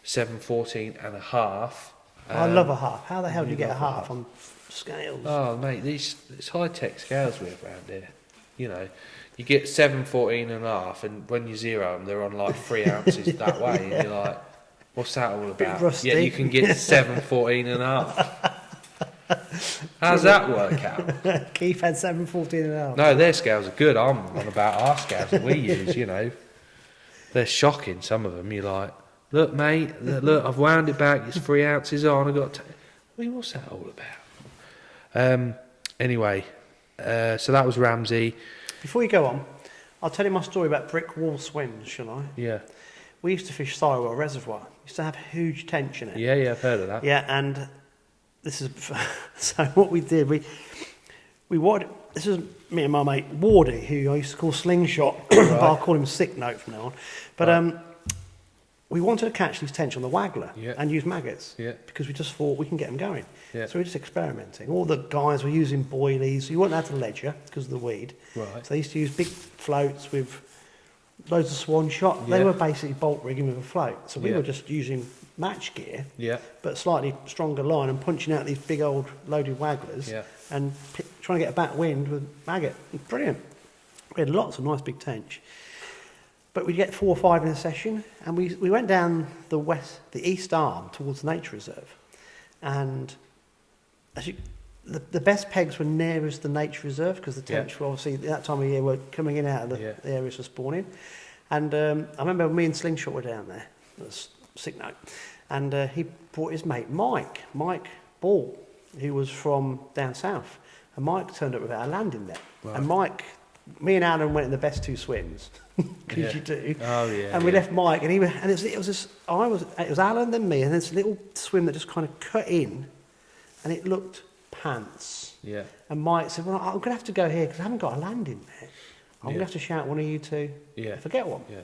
7.14.5. I love a half. How the hell do you get a love a half half. on scales? Oh mate, it's high tech scales we have around here. You know, you get 7.14.5, and when you zero them, they're on like 3 ounces that way, and you're like, what's that all about? rusty. Yeah, you can get 7.14.5. How's that work out? Keith had 7.14.5. No, their scales are good. I'm on about our scales that we use. You know, they're shocking. Some of them, you're like, look, mate, look, I've wound it back. It's 3 ounces on. I got. What's that all about? Anyway, so that was Ramsay. Before you go on, I'll tell you my story about brick wall swims, shall I? Yeah. We used to fish Sirewell Reservoir. Used to have huge tench in it. Yeah, I've heard of that. Yeah, and this is so. What we did, this is me and my mate Wardy, who I used to call Slingshot. Right. I'll call him Sick Note from now on. But Right. we wanted to catch these tench on the waggler Yeah. and use maggots because we just thought we can get them going. Yeah. So we were just experimenting. All the guys were using boilies. You weren't allowed to ledger because of the weed. Right. So they used to use big floats with loads of swan shot. They Yeah. were basically bolt rigging with a float. So we Yeah. were just using match gear, Yeah. but slightly stronger line and punching out these big old loaded wagglers Yeah. and trying to get a back wind with maggot. Brilliant. We had lots of nice big tench. But we'd get 4 or 5 in a session, and we went down the east arm towards the nature reserve. And the best pegs were nearest the nature reserve because the tench were obviously that time of year were coming in out of the areas for spawning. And I remember me and Slingshot were down there. That was Sick Note. And he brought his mate Mike Ball, who was from down south. And Mike turned up without a landing net. Right. And me and Alan went in the best 2 swims because you do. Oh yeah. And we left Mike, and it was Alan then me, and this little swim that just kind of cut in, and it looked pants. Yeah. And Mike said, "Well, I'm going to have to go here because I haven't got a landing net. I'm going Yeah. to have to shout one of you two. Yeah. If I get one." Yeah.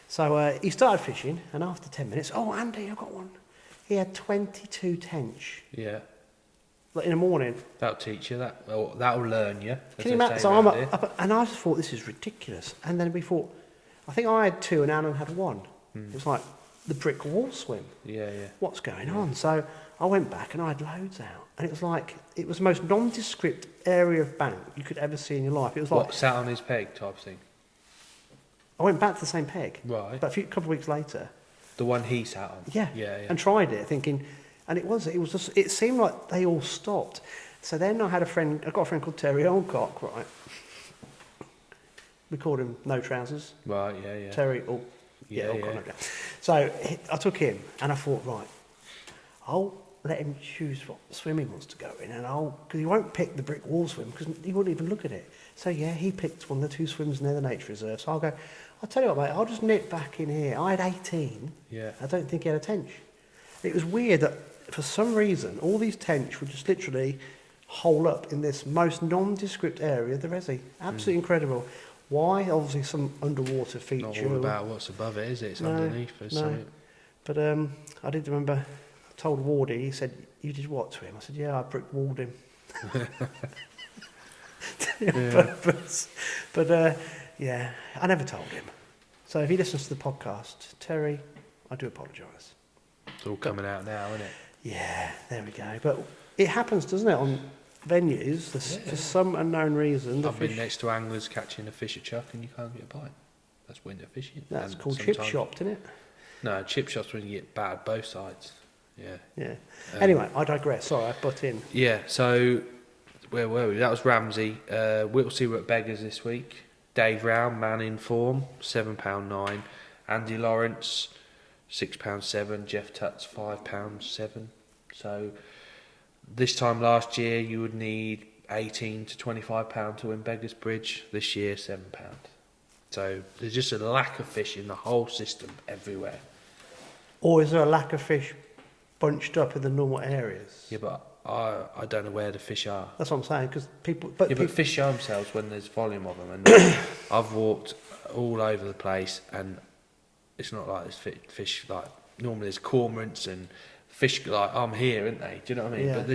So he started fishing, and after 10 minutes, "Oh, Andy, I've got one." He had 22 tench. Yeah. Like in the morning. That'll teach you that. Well, that'll learn you. Can you imagine? So I'm up, and I just thought this is ridiculous. And then we thought, I think I had 2 and Alan had 1. It was like the brick wall swim. Yeah. What's going on? So I went back and I had loads out, and it was the most nondescript area of bank you could ever see in your life. It was like What, sat on his peg type thing? I went back to the same peg, Right. but a couple of weeks later, The one he sat on. yeah, and tried it, thinking, and it seemed like they all stopped. So then I got a friend called Terry Olcock, right? We called him No Trousers. Right. Yeah. Terry, Yeah, Olcock, yeah. no doubt. So I took him, and I thought, right, I'll let him choose what swim he wants to go in, and because he won't pick the brick wall swim because he wouldn't even look at it. So yeah, he picked one of the 2 swims near the nature reserve. So I'll tell you what, mate, I'll just nip back in here. I had 18. Yeah. I don't think he had a tench. It was weird that for some reason all these tench would just literally hole up in this most nondescript area of the resi. Absolutely incredible. Why? Obviously some underwater feature. Not all about what's above it, is it? It's underneath. There's something. But I did remember, I told Wardy, he said, "You did what to him?" I said, "Yeah, I brick walled him." Yeah. But yeah, I never told him. So if he listens to the podcast, Terry, I do apologise. It's all coming out now, isn't it? Yeah, there we go. But it happens, doesn't it, on venues, for some unknown reason. I've been next to anglers catching a fish at chuck and you can't get a bite. That's winter fishing. That's And called chip sometimes- shop, isn't it? No, chip shops when you get bad both sides. Yeah. Yeah. Anyway, I digress. Sorry, I butt in. Yeah, so where were we? That was Ramsay. Whittlesea were at Beggars this week. Dave Round, man in form, £7.9. Andy Lawrence, £6.7. Jeff Tutts, £5.7. So this time last year you would need £18 to £25 to win Beggars Bridge. This year £7. So there's just a lack of fish in the whole system everywhere. Or is there a lack of fish bunched up in the normal areas? Yeah, but I don't know where the fish are. That's what I'm saying, because people... But fish show themselves when there's volume of them. And I've walked all over the place, and it's not like there's fish like normally there's cormorants and fish like I'm here, aren't they? Do you know what I mean? Yeah. But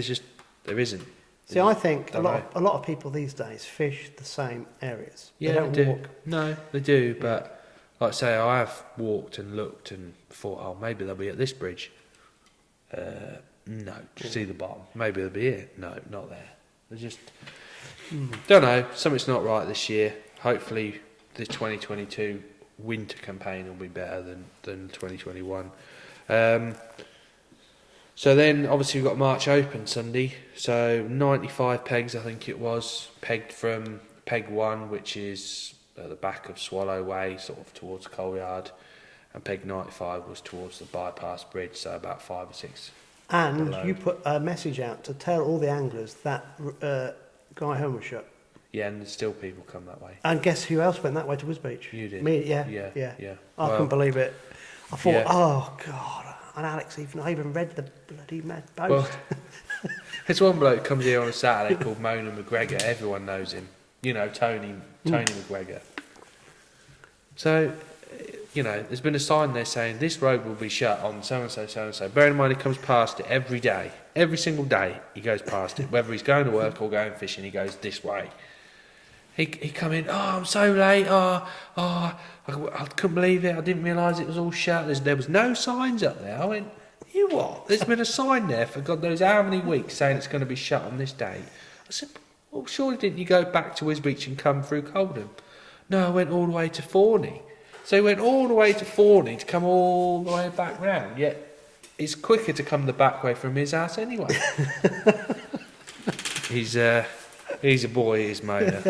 there isn't. See, I think a Don't lot of people these days fish the same areas. Yeah, they don't do. walk. No, they do, but like I say, I have walked and looked and thought, oh, maybe they'll be at this bridge. No, see the bottom. Maybe they'll be here. No, not there. They just don't know. Something's not right this year. Hopefully, this 2022 winter campaign will be better than 2021. So then, obviously, we've got March Open Sunday. So 95 pegs, I think it was, pegged from peg 1, which is at the back of Swallow Way, sort of towards Coal Yard, and peg 95 was towards the bypass bridge, so about 5 or 6. And below. you put a message out to tell all the anglers that Guy Home was shut. Yeah, and still people come that way. And guess who else went that way to Wisbeach? You did. Me, yeah. I couldn't believe it. I thought, oh God. And Alex, I even read the bloody mad post. Well, there's one bloke comes here on a Saturday called Mona McGregor. Everyone knows him. You know, Tony McGregor. So, you know, there's been a sign there saying this road will be shut on so-and-so, so-and-so. Bear in mind, he comes past it every day. Every single day he goes past it. Whether he's going to work or going fishing, he goes this way. He come in, oh, I'm so late, I couldn't believe it, I didn't realise it was all shut. There was no signs up there. I went, you what? There's been a sign there for God knows how many weeks saying it's going to be shut on this day. I said, well, surely didn't you go back to Wisbeach and come through Coldham? No, I went all the way to Forney. So he went all the way to Forney to come all the way back round, yet it's quicker to come the back way from his house anyway. He's a boy, is Mona.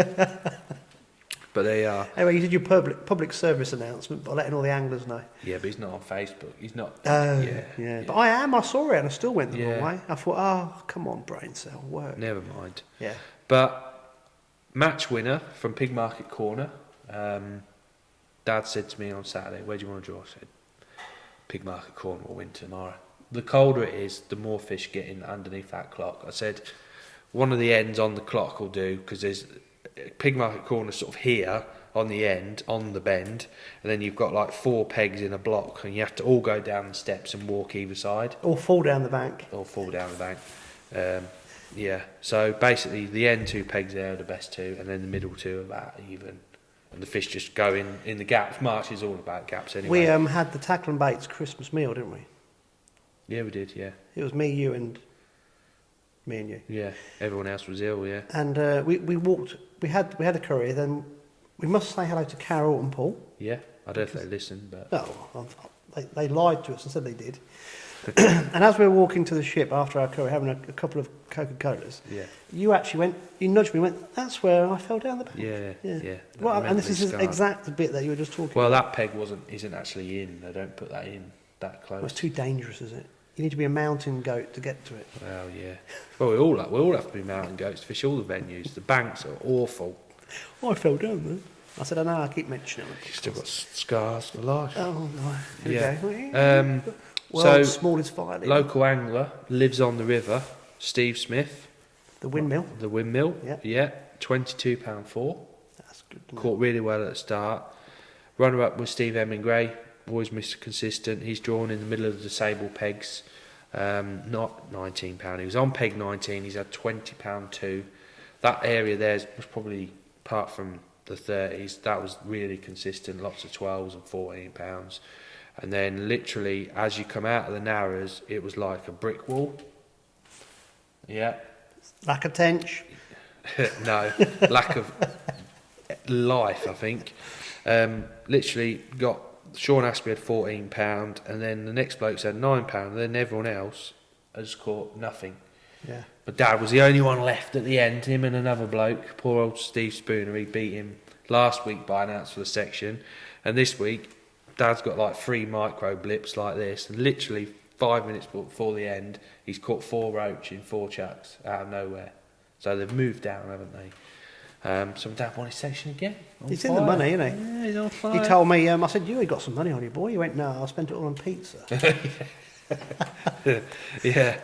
But they are. Anyway, you did your public service announcement by letting all the anglers know. Yeah, but he's not on Facebook. He's not. Yeah. But I am. I saw it and I still went the wrong way. I thought, oh, come on, brain cell, work. Never mind. Yeah. But match winner from Pig Market Corner. Dad said to me on Saturday, where do you want to draw? I said, Pig Market Corner will win tomorrow. The colder it is, the more fish get in underneath that clock. I said, one of the ends on the clock will do, because there's Pig Market Corner sort of here on the end, on the bend, and then you've got like 4 pegs in a block, and you have to all go down the steps and walk either side. Or fall down the bank. So basically the end 2 pegs there are the best 2, and then the middle 2 are about even. And the fish just go in the gaps. March is all about gaps anyway. We had the Tackle and Baits Christmas meal, didn't we? Yeah, we did, yeah. It was me, you and you. Yeah, everyone else was ill, yeah. And we walked, we had a curry, then we must say hello to Carol and Paul. Yeah, I don't know if they listened, but... No, they lied to us and said they did. And as we were walking to the ship after our curry, having a couple of Coca-Colas, you actually nudged me and went, that's where I fell down the bank. Yeah. Well, and this is the exact bit that you were just talking about. Well, that peg isn't actually in. They don't put that in that close. Well, it's too dangerous, is it? You need to be a mountain goat to get to it. Well, yeah. Well, we all have to be mountain goats to fish all the venues. The banks are awful. Oh, I fell down there. I said, I know, I keep mentioning it. You've still got scars for life. Oh, no. Here we go. World's smallest violin. Local angler, lives on the river, Steve Smith. The windmill. Yeah. £22.4. That's good. Caught really well at the start. Runner up was Steve Hemingway, always Mr. Consistent. He's drawn in the middle of the disabled pegs. Not £19. He was on peg 19. He's had £20.2. That area there was probably, apart from the 30s, that was really consistent. Lots of 12s and £14. And then literally, as you come out of the Narrows, it was like a brick wall. Yeah. Lack of tench. No, lack of life, I think. Literally got Sean Aspie had £14, and then the next bloke said £9, and then everyone else has caught nothing. Yeah. But Dad was the only one left at the end, him and another bloke, poor old Steve Spooner. He beat him last week by an ounce for the section, and this week Dad's got like 3 micro blips like this, and literally 5 minutes before the end he's caught 4 roach in 4 chucks out of nowhere. So they've moved down, haven't they? So Dad won his section again. He's in the money, isn't he? Yeah, he's on fire. He told me, I said, you ain't got some money on you, boy. He went, no, I spent it all on pizza. Yeah.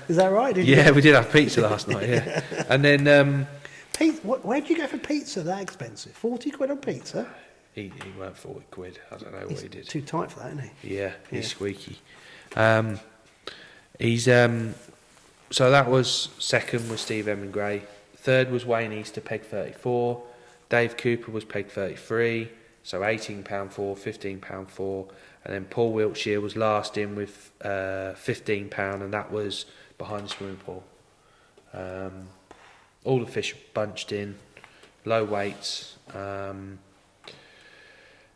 Is that right? Yeah, we did have pizza last night, yeah. And then... where'd you go for pizza that expensive? 40 quid on pizza? He weren't 40 quid. I don't know what he did. Too tight for that, isn't he? Yeah, he's squeaky. So that was second was Steve Hemingway. Third was Wayne Easter, peg 34. Dave Cooper was peg 33. So £18 4, £15 4, and then Paul Wiltshire was last in with £15, and that was behind the swimming pool. All the fish bunched in, low weights,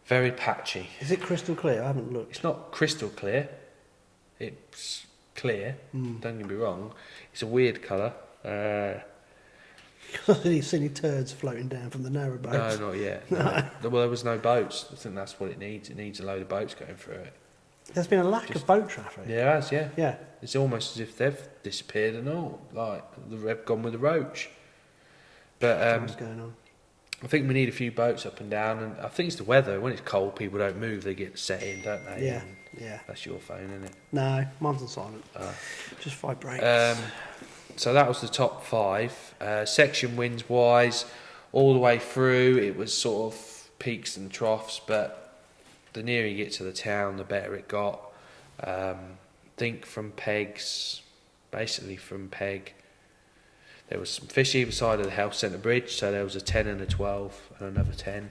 very patchy. Is it crystal clear? I haven't looked. It's not crystal clear. It's clear. Don't get me wrong. It's a weird colour. You've seen any turds floating down from the narrow boats? No, not yet. No. Well, there was no boats. I think that's what it needs. It needs a load of boats going through it. There's been a lack of boat traffic. Yeah, it has, yeah. Yeah. It's almost as if they've disappeared and all. Like, they've gone with the roach. But What's going on? I think we need a few boats up and down, and I think it's the weather. When it's cold, people don't move. They get set in, don't they? Yeah, And yeah. that's your phone, isn't it? No, mine's on silent. Just vibrates. So that was the top 5. Section wins wise, all the way through, it was sort of peaks and troughs, but the nearer you get to the town, the better it got. Think from pegs, basically from peg, there was some fish either side of the health centre bridge, so there was a 10 and a 12 and another 10.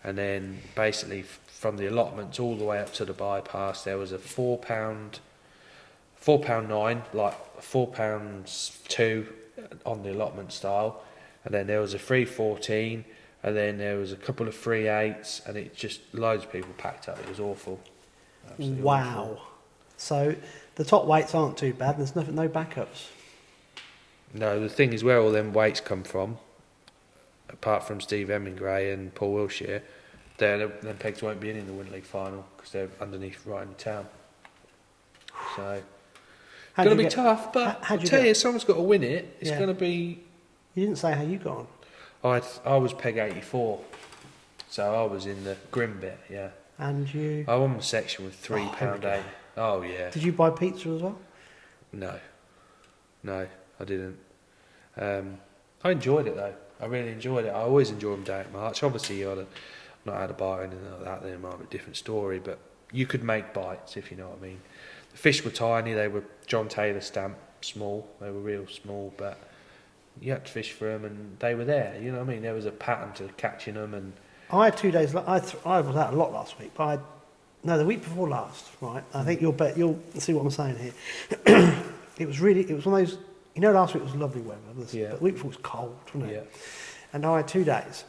And then basically from the allotments all the way up to the bypass, there was a £4.9, like £4.2 on the allotment style. And then there was a 3.14, and then there was a couple of 3.8s, and it just, loads of people packed up. It was awful. Absolutely Wow. awful. So the top weights aren't too bad. There's no backups. No, the thing is where all them weights come from, apart from Steve Hemingway and Paul Wiltshire, them pegs won't be in the Winter League final because they're underneath right in the town. So it's going to be tough, but I tell you, someone's got to win it. It's going to be... You didn't say how you got I on. was peg 84, so I was in the grim bit, yeah. And you... I won the section with £3.8. Oh, yeah. Did you buy pizza as well? No, I didn't. I enjoyed it though. I really enjoyed it. I always enjoy them down at March. Obviously, you not had a bite or anything like that, then it might be a different story. But you could make bites, if you know what I mean. The fish were tiny. They were John Taylor stamp small. They were real small, but you had to fish for them, and they were there. You know what I mean? There was a pattern to catching them, and I had 2 days. I was out a lot last week, but the week before last, right? I think you'll see what I'm saying here. It was one of those. You know, last week was lovely weather. But the week before was cold, wasn't it? Yeah. And I had 2 days,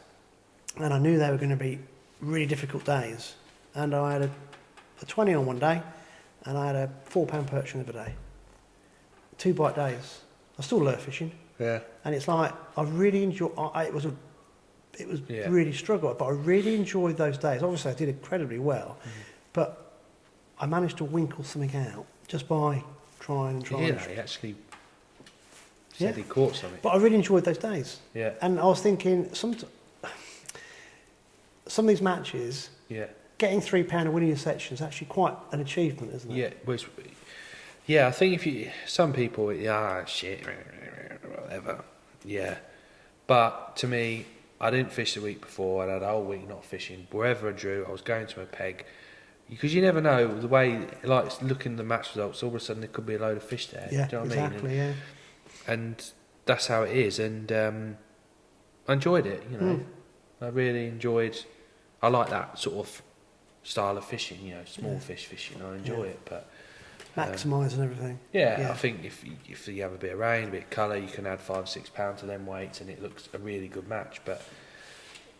and I knew they were going to be really difficult days. And I had a 20 on one day, and I had a £4 perch on the other day. 2 bite days. I still lure fishing. Yeah. And it's like I really enjoy. It was really struggle, but I really enjoyed those days. Obviously, I did incredibly well, but I managed to winkle something out just by trying. Yeah, he actually said he caught something. But I really enjoyed those days. Yeah. And I was thinking some of these matches. Yeah. Getting £3 and winning a section is actually quite an achievement, isn't it? Yeah, I think some people, shit, whatever. Yeah. But to me, I didn't fish the week before. I had a whole week not fishing. Wherever I drew, I was going to my peg. Because you never know the way, like looking at the match results, all of a sudden there could be a load of fish there. Yeah, do you know what exactly, I mean? And that's how it is. And I enjoyed it, you know. I really enjoyed, I like that sort of style of fishing, you know, small fish fishing. I enjoy it, but maximising everything. I think if you have a bit of rain, a bit of colour, you can add £5 6 to them weights, and it looks a really good match. But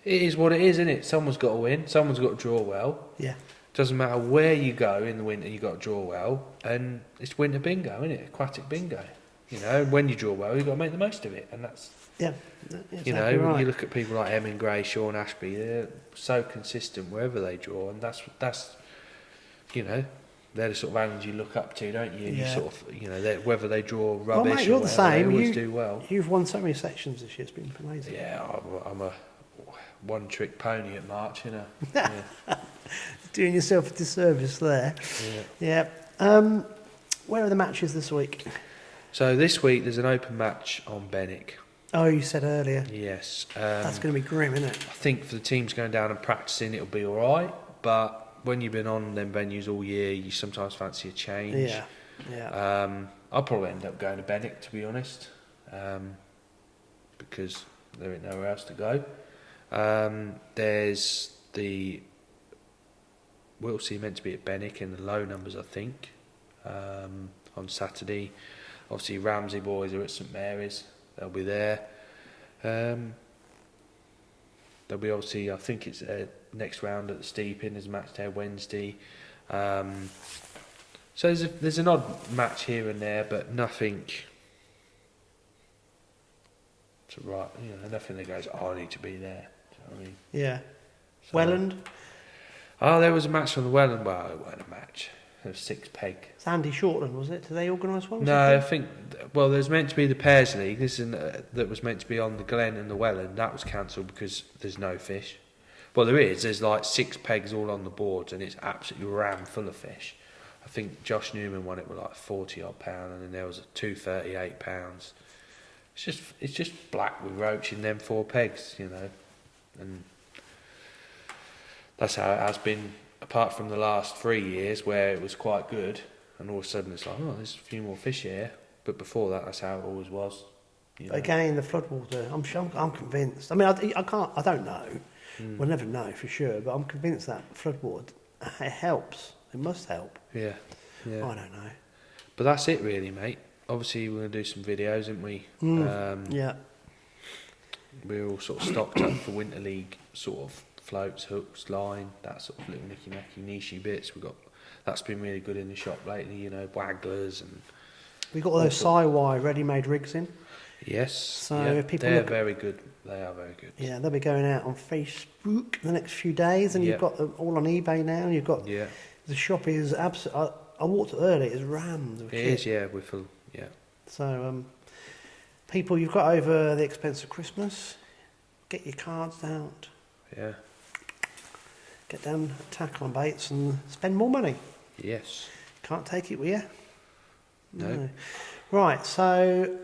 it is what it is, isn't it? Someone's got to win. Someone's got to draw well. Yeah. Doesn't matter where you go in the winter, you got to draw well, and it's winter bingo, isn't it? Aquatic bingo. You know, when you draw well, you've got to make the most of it, and that's exactly, you know, right. you look at people like Hemingway, Sean Ashby, they're so consistent wherever they draw, and that's you know, they're the sort of animals you look up to, don't you? And you sort of, you know, whether they draw rubbish well, mate, you're or the whatever, same. they always do well. You've won so many sections this year, it's been amazing. Yeah, I'm a one-trick pony at March, you know. Yeah. Doing yourself a disservice there. Yeah. Where are the matches this week? So this week there's an open match on Benwick. Oh, you said earlier. Yes. That's going to be grim, isn't it? I think for the teams going down and practising, it'll be all right. But when you've been on them venues all year, you sometimes fancy a change. Yeah. I'll probably end up going to Benwick, to be honest, because there ain't nowhere else to go. There's the Wiltsea meant to be at Benwick in the low numbers, I think, on Saturday. Obviously, Ramsay boys are at St Mary's. They'll be there. There'll be obviously, I think it's next round at the Steeping. There's a match there Wednesday. So there's an odd match here and there, but nothing. To right, nothing that goes, oh, I need to be there. Do you know what I mean? Yeah. So, Welland? Oh, there was a match on the Welland. Well, it wasn't a match. It was 6 peg. It's Andy Shortland, was it? Did they organise one? No, I think, well, there's meant to be the Pairs League. That was meant to be on the Glen and the Welland. That was cancelled because there's no fish. Well, there is. There's like 6 pegs all on the boards, and it's absolutely rammed full of fish. I think Josh Newman won it with like £40 odd, and then there was two £38. It's just black with roach in them 4 pegs, and that's how it has been. Apart from the last 3 years where it was quite good, and all of a sudden it's like, oh, there's a few more fish here. But before that, that's how it always was. Again, the floodwater. I'm convinced. I mean, I don't know. We'll never know for sure. But I'm convinced that floodwater, it helps. It must help. Yeah. I don't know. But that's it, really, mate. Obviously, we're going to do some videos, aren't we? Yeah. We're all sort of stocked up for Winter League sort of floats, hooks, line, that sort of little nicky-nacky nichey bits. That's been really good in the shop lately, wagglers and... We got all those Sci-Wi ready-made rigs in. Yes. So if people they're very good. They are very good. Yeah, they'll be going out on Facebook the next few days, and you've got them all on eBay now. And you've got the shop is absolutely. I walked early; it's rammed. It is, yeah. We're full, yeah. So, people, you've got over the expense of Christmas. Get your cards out. Yeah. Get down, tackle on baits, and spend more money. Yes. Can't take it with you. No. Right. So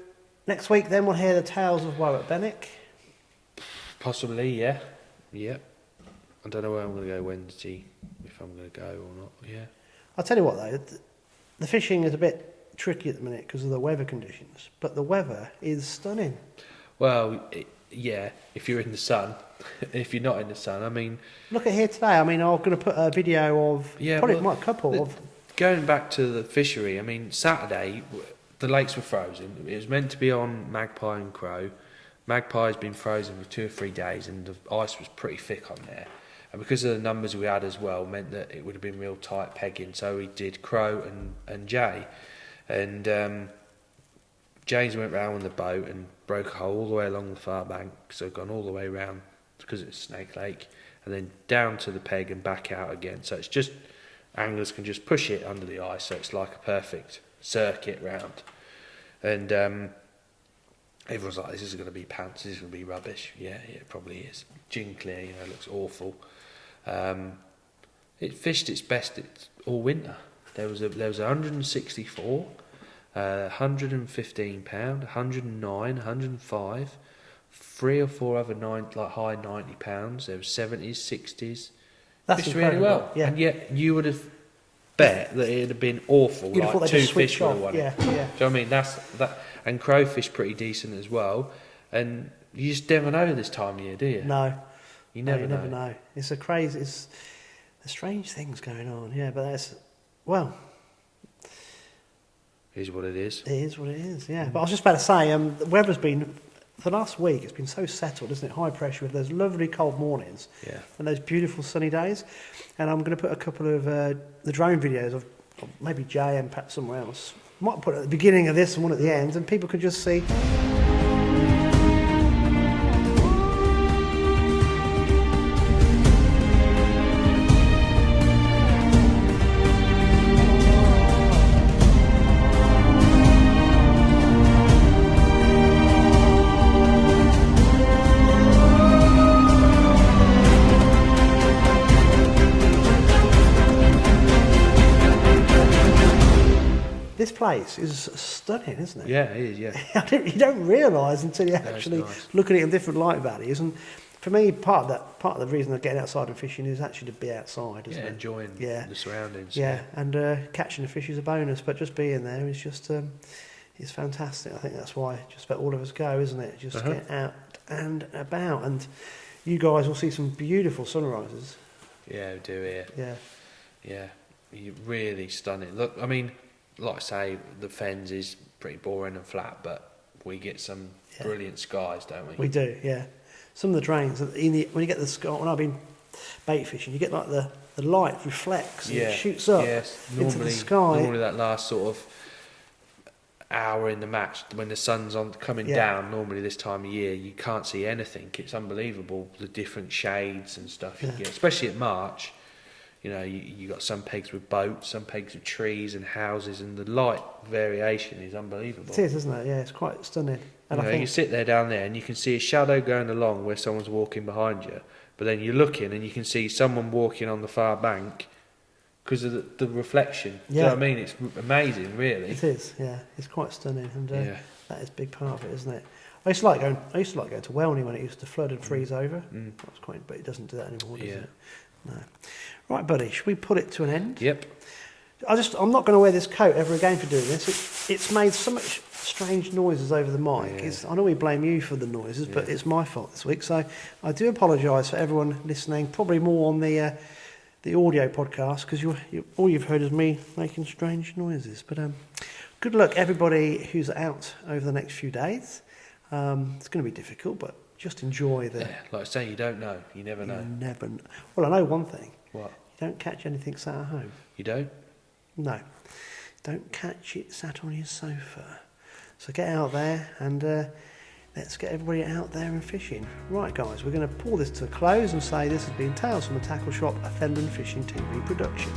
next week, then we'll hear the tales of woe at Benwick. Possibly, yeah. Yeah. I don't know where I'm going to go Wednesday, if I'm going to go or not. Yeah. I'll tell you what, though, the fishing is a bit tricky at the minute because of the weather conditions, but the weather is stunning. Well, yeah, if you're in the sun. If you're not in the sun, I mean... Look at here today. I mean, I'm going to put a video of... a couple of... Going back to the fishery, I mean, Saturday, the lakes were frozen. It was meant to be on Magpie and Crow. Magpie's been frozen for 2 or 3 days, and the ice was pretty thick on there. And because of the numbers we had as well, meant that it would have been real tight pegging. So we did Crow and Jay. And James went round on the boat and broke a hole all the way along the far bank. So gone all the way round because it's Snake Lake. And then down to the peg and back out again. So it's just... Anglers can just push it under the ice, so it's like a perfect circuit round. And everyone's like, this is going to be pants, this is going to be rubbish. Yeah, it probably is. Gin clear, it looks awful. It fished its best all winter. There was 164, 115 pound, 109, 105, 3 or 4 other high 90 pounds. There was 70s, 60s. That's fished really well, yeah. And yet you would have bet that it'd have been awful. You'd have thought 2 they'd fish would have off. won Yeah, it. Do you know what I mean? That's that, and crowfish pretty decent as well. And you just never know this time of year, do you? No, you never know. It's a crazy. There's strange things going on. Yeah, but that's well. It is what it is. It is what it is. Yeah, but I was just about to say, the weather's been. For the last week, it's been so settled, isn't it? High pressure with those lovely cold mornings and those beautiful sunny days. And I'm going to put a couple of the drone videos of maybe Jay and perhaps somewhere else. Might put it at the beginning of this and one at the end, and people can just see. This place is stunning, isn't it? Yeah, it is, yeah. You don't realise until you actually look at it in different light values. And for me, part of the reason of getting outside and fishing is actually to be outside, isn't it? Enjoying the surroundings. Yeah, and catching a fish is a bonus, but just being there is just it's fantastic. I think that's why just about all of us go, isn't it? Just get out and about. And you guys will see some beautiful sunrises. Yeah, we do here. Yeah. Yeah, really stunning. Look, I mean, like I say, the Fens is pretty boring and flat, but we get some brilliant skies, don't we? We do, yeah. Some of the drains, when you get the sky, when I've been bait fishing, you get like the light reflects and it shoots up into the sky. Normally that last sort of hour in the match, when the sun's coming down, normally this time of year, you can't see anything. It's unbelievable, the different shades and stuff you get, especially at March. You know, you got some pegs with boats, some pegs with trees and houses, and the light variation is unbelievable. It is, isn't it? Yeah, it's quite stunning. And you know, you sit there down there and you can see a shadow going along where someone's walking behind you, but then you're looking and you can see someone walking on the far bank because of the reflection. Do you know what I mean? It's amazing, really. It is, yeah. It's quite stunning, and that is a big part of it, isn't it? I used to like going to Welney when it used to flood and freeze over. That was quite, but it doesn't do that anymore, does it? No. Right, buddy, should we put it to an end? Yep. I'm not going to wear this coat ever again for doing this. It's made so much strange noises over the mic. I know we blame you for the noises, but it's my fault this week. So I do apologise for everyone listening, probably more on the audio podcast, because all you've heard is me making strange noises. But good luck, everybody who's out over the next few days. It's going to be difficult, but just enjoy the... Yeah, like I say, you don't know. You never know. Well, I know one thing. What? You don't catch anything sat at home. You don't? No. Don't catch it sat on your sofa. So get out there and let's get everybody out there and fishing. Right, guys, we're going to pull this to a close and say this has been Tales from the Tackle Shop, a Fenland Fishing TV production.